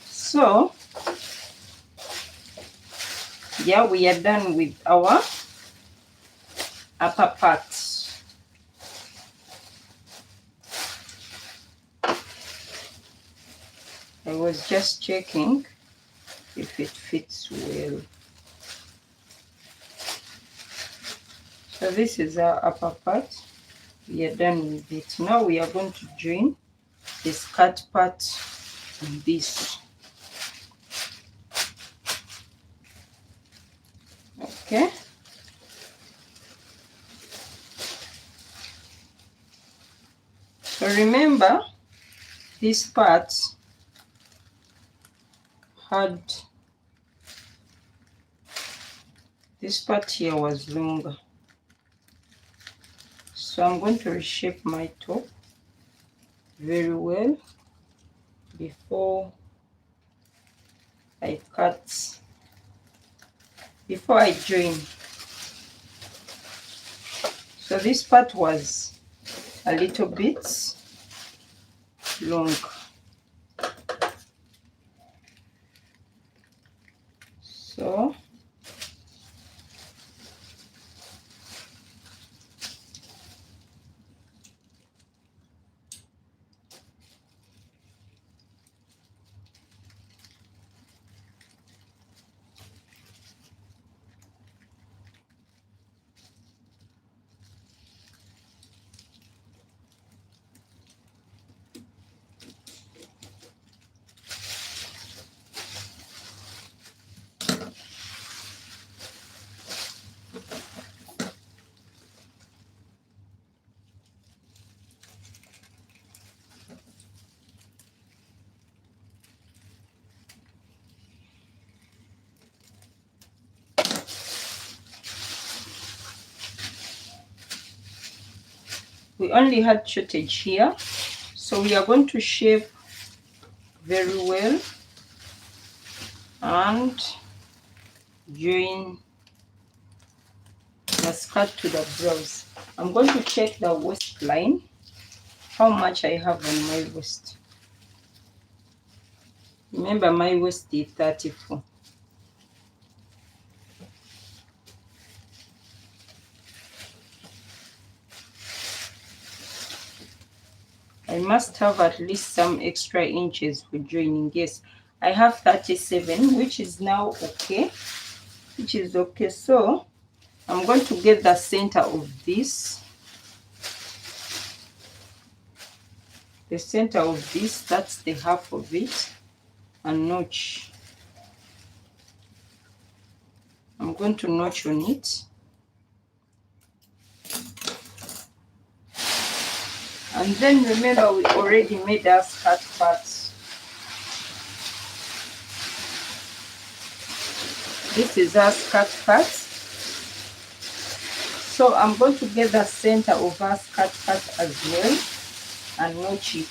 So yeah, we are done with our upper part. I was just checking if it fits well. So this is our upper part. We are done with it. Now we are going to join the skirt part on this. Okay. So remember, this part had, this part here was longer. So I'm going to reshape my top very well before I cut, before I join. So this part was a little bit long. So we only had shortage here, so we are going to shape very well and join the skirt to the blouse. I'm going to check the waistline, how much I have on my waist. Remember, my waist is 34. I must have at least some extra inches for joining. Yes, I have 37, which is now okay, which is okay. So I'm going to get the center of this, the center of this, that's the half of it, and notch. I'm going to notch on it. And then remember, we already made our skirt parts. This is our skirt part. So I'm going to get the center of our skirt part as well and notch it.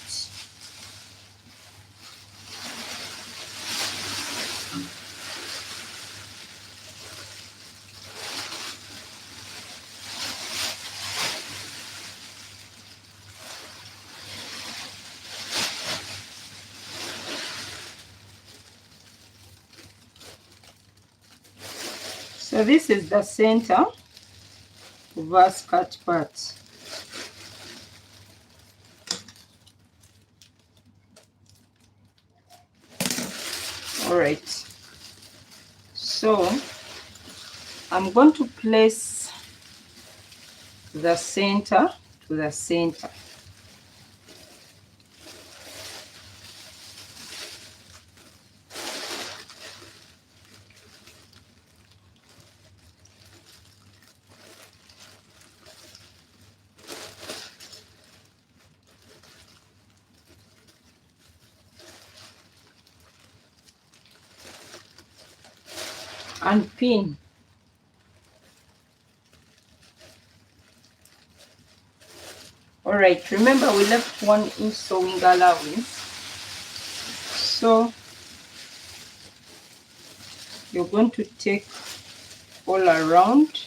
So this is the center of our skirt part. All right. So I'm going to place the center to the center. And pin. All right, remember we left 1 inch sewing allowance, so you're going to take all around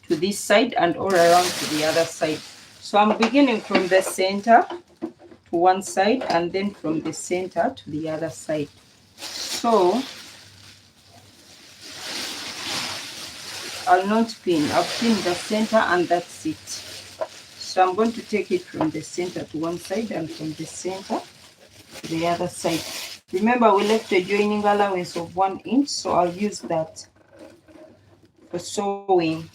to this side and all around to the other side. So I'm beginning from the center to to one side and then from the center to the other side. So I'll not pin. I'll pin the center and that's it. So I'm going to take it from the center to one side and from the center to the other side. Remember, we left a joining allowance of 1 inch, so I'll use that for sewing.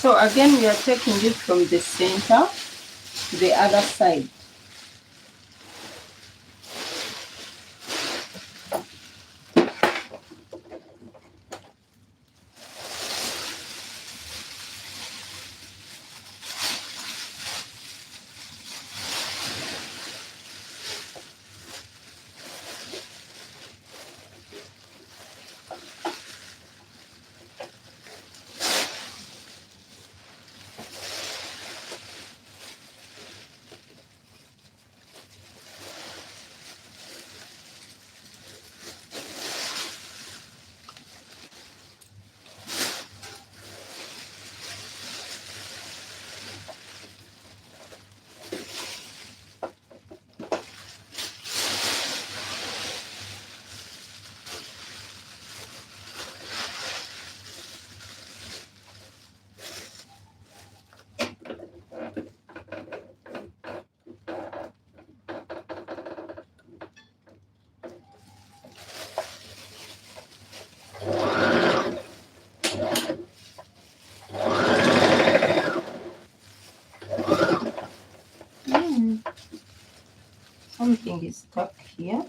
So again, we are taking it from the center to the other side. Something is stuck here.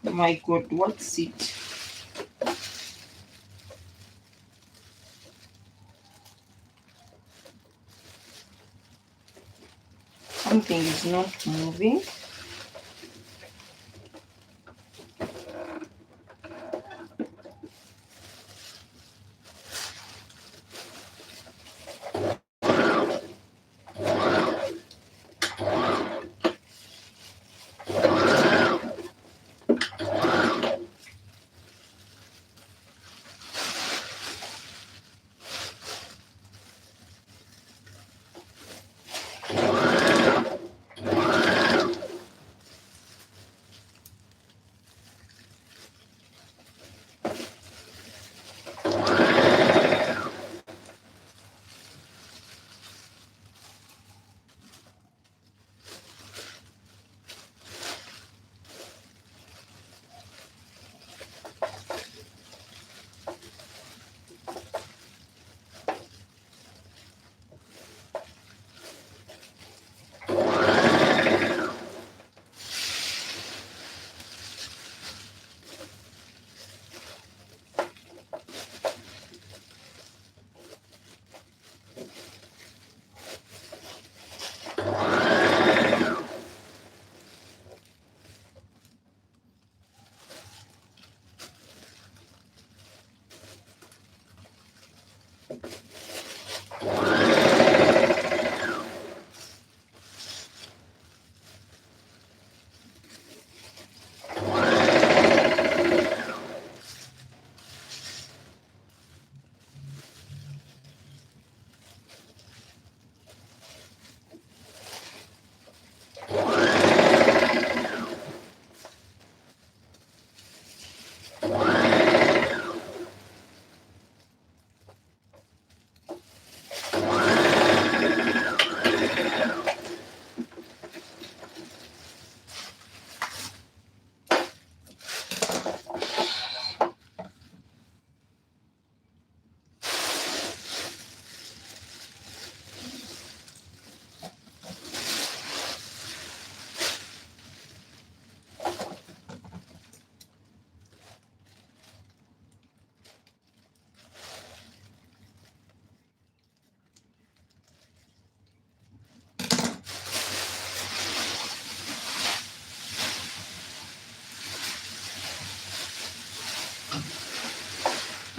Oh my God, what's it? Something is not moving.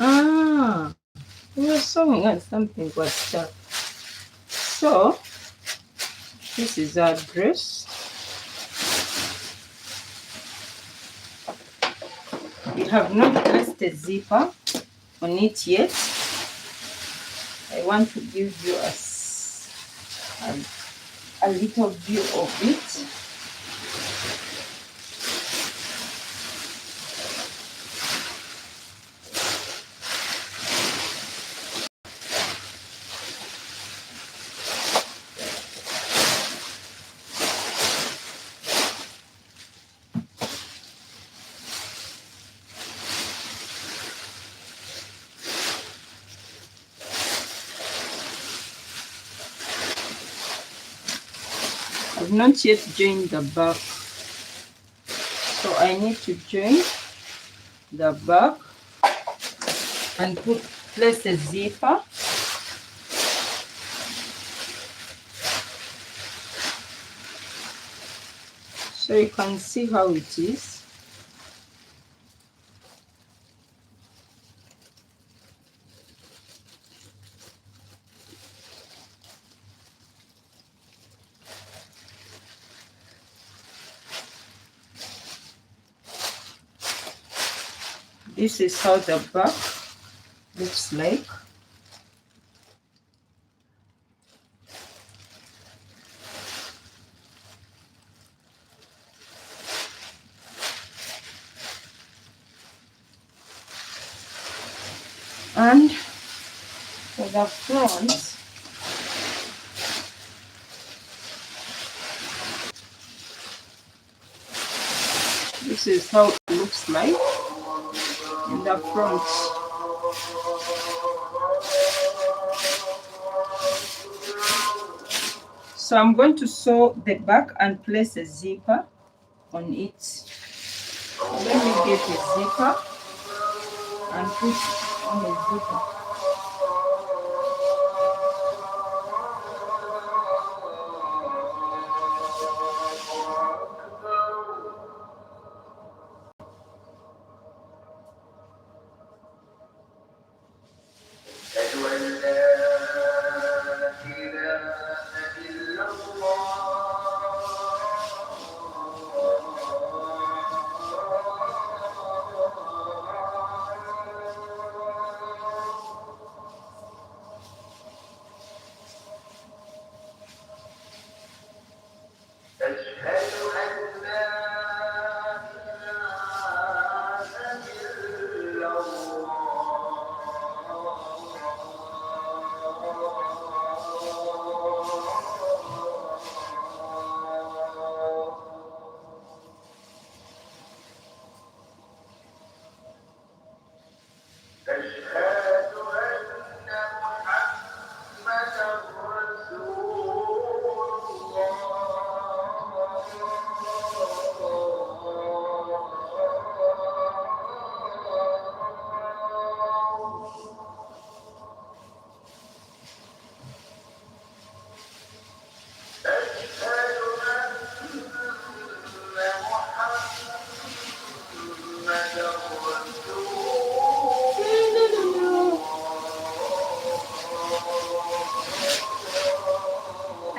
Ah, we were sewing and something was stuck. So this is our dress. We have not placed a zipper on it yet. I want to give you a little view of it. I've not yet joined the back, so I need to join the back and place a zipper. So you can see how it is. This is how the back looks like. And for the front, this is how it looks like in the front. So I'm going to sew the back and place a zipper on it. Let me get a zipper and put on a zipper.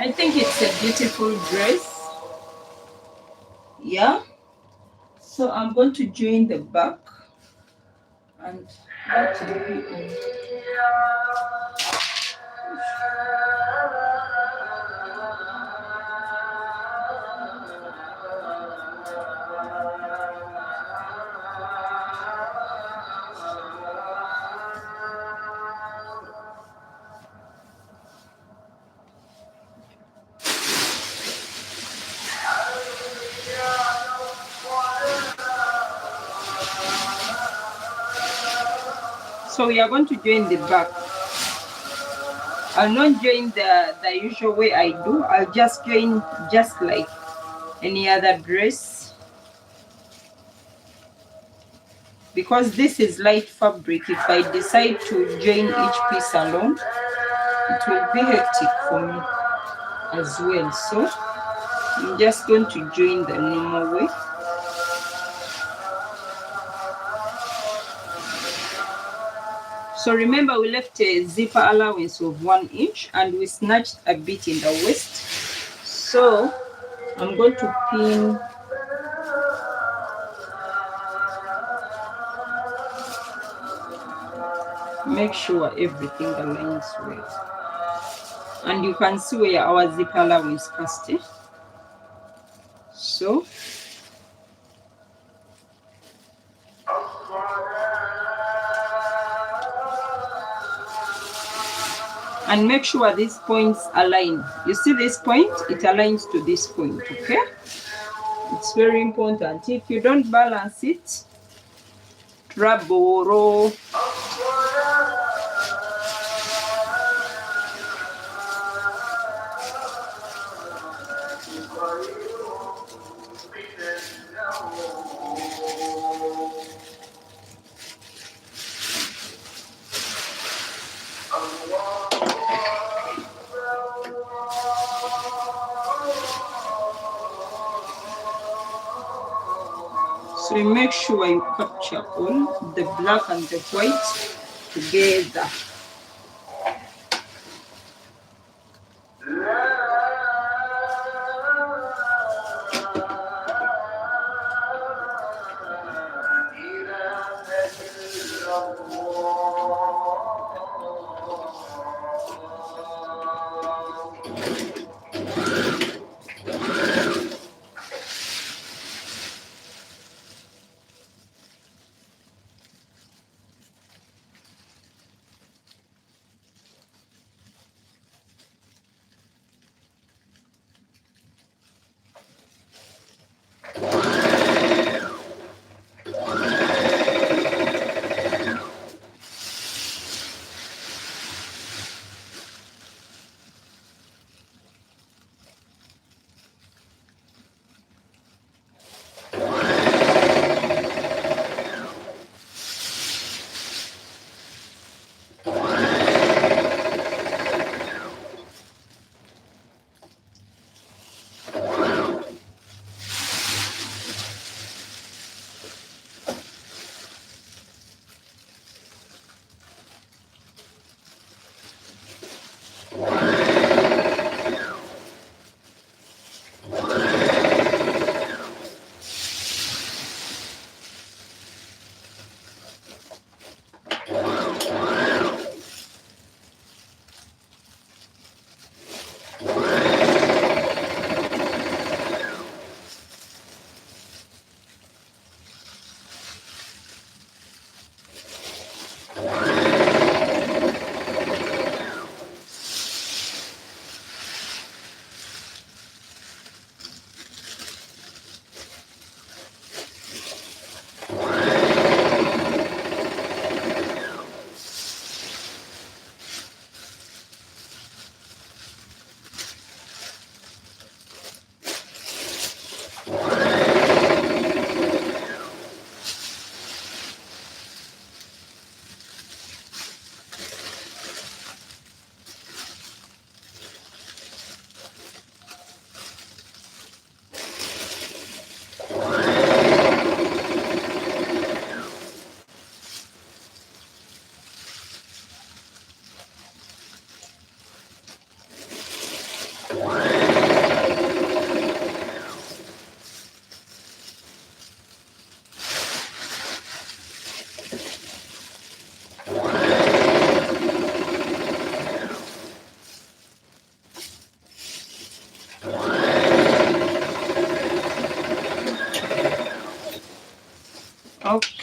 I think it's a beautiful dress. Yeah. So I'm going to join the back, and that will be all. So we are going to join the back. I'll not join the usual way I do. I'll just join just like any other dress, because this is light fabric. If I decide to join each piece alone, it will be hectic for me as well. So I'm just going to join the normal way. So remember, we left a zipper allowance of 1 inch and we snatched a bit in the waist. So I'm going to pin make sure everything aligns well. And you can see where our zipper allowance cast it. So and make sure these points align. You see this point? It aligns to this point, okay? It's very important. If you don't balance it, trouble. So you make sure you capture all the black and the white together.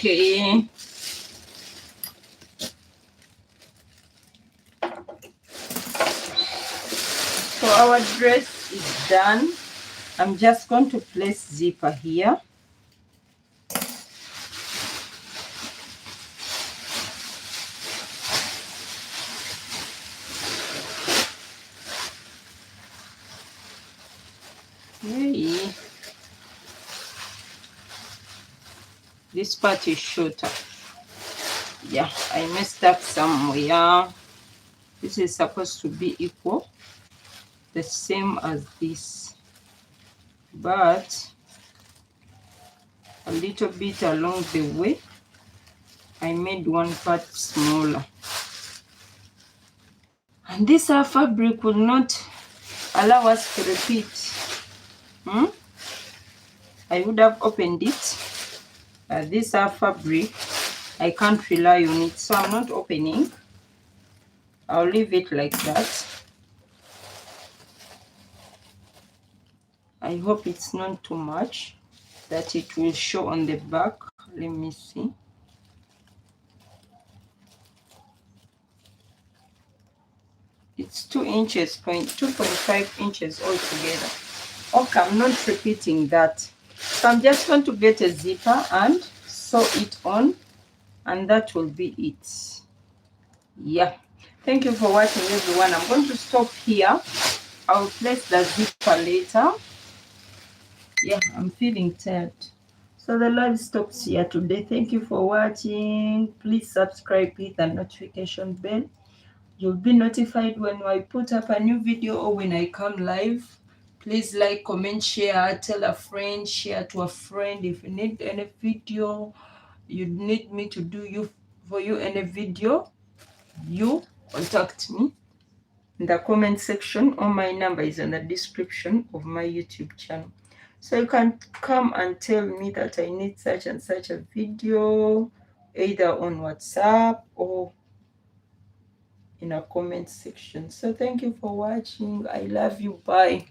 Okay. So our dress is done. I'm just going to place zipper here. Okay. This part is shorter. Yeah, I messed up somewhere. This is supposed to be equal, the same as this, but a little bit along the way I made one part smaller, and this our fabric will not allow us to repeat. I would have opened it. This our fabric, I can't rely on it, so I'm not opening. I'll leave it like that. I hope it's not too much that it will show on the back. Let me see. It's 2 inches, 2.5 inches altogether. Okay, I'm not repeating that. So I'm just going to get a zipper and sew it on, and that will be it. Yeah. Thank you for watching, everyone. I'm going to stop here. I'll place the zipper later. Yeah, I'm feeling tired. So the live stops here today. Thank you for watching. Please subscribe, hit the notification bell. You'll be notified when I put up a new video or when I come live. Please like, comment, share, tell a friend, share to a friend. If you need any video, you need me to do for you any video, you contact me in the comment section, or my number is in the description of my YouTube channel. So you can come and tell me that I need such and such a video, either on WhatsApp or in a comment section. So thank you for watching. I love you. Bye.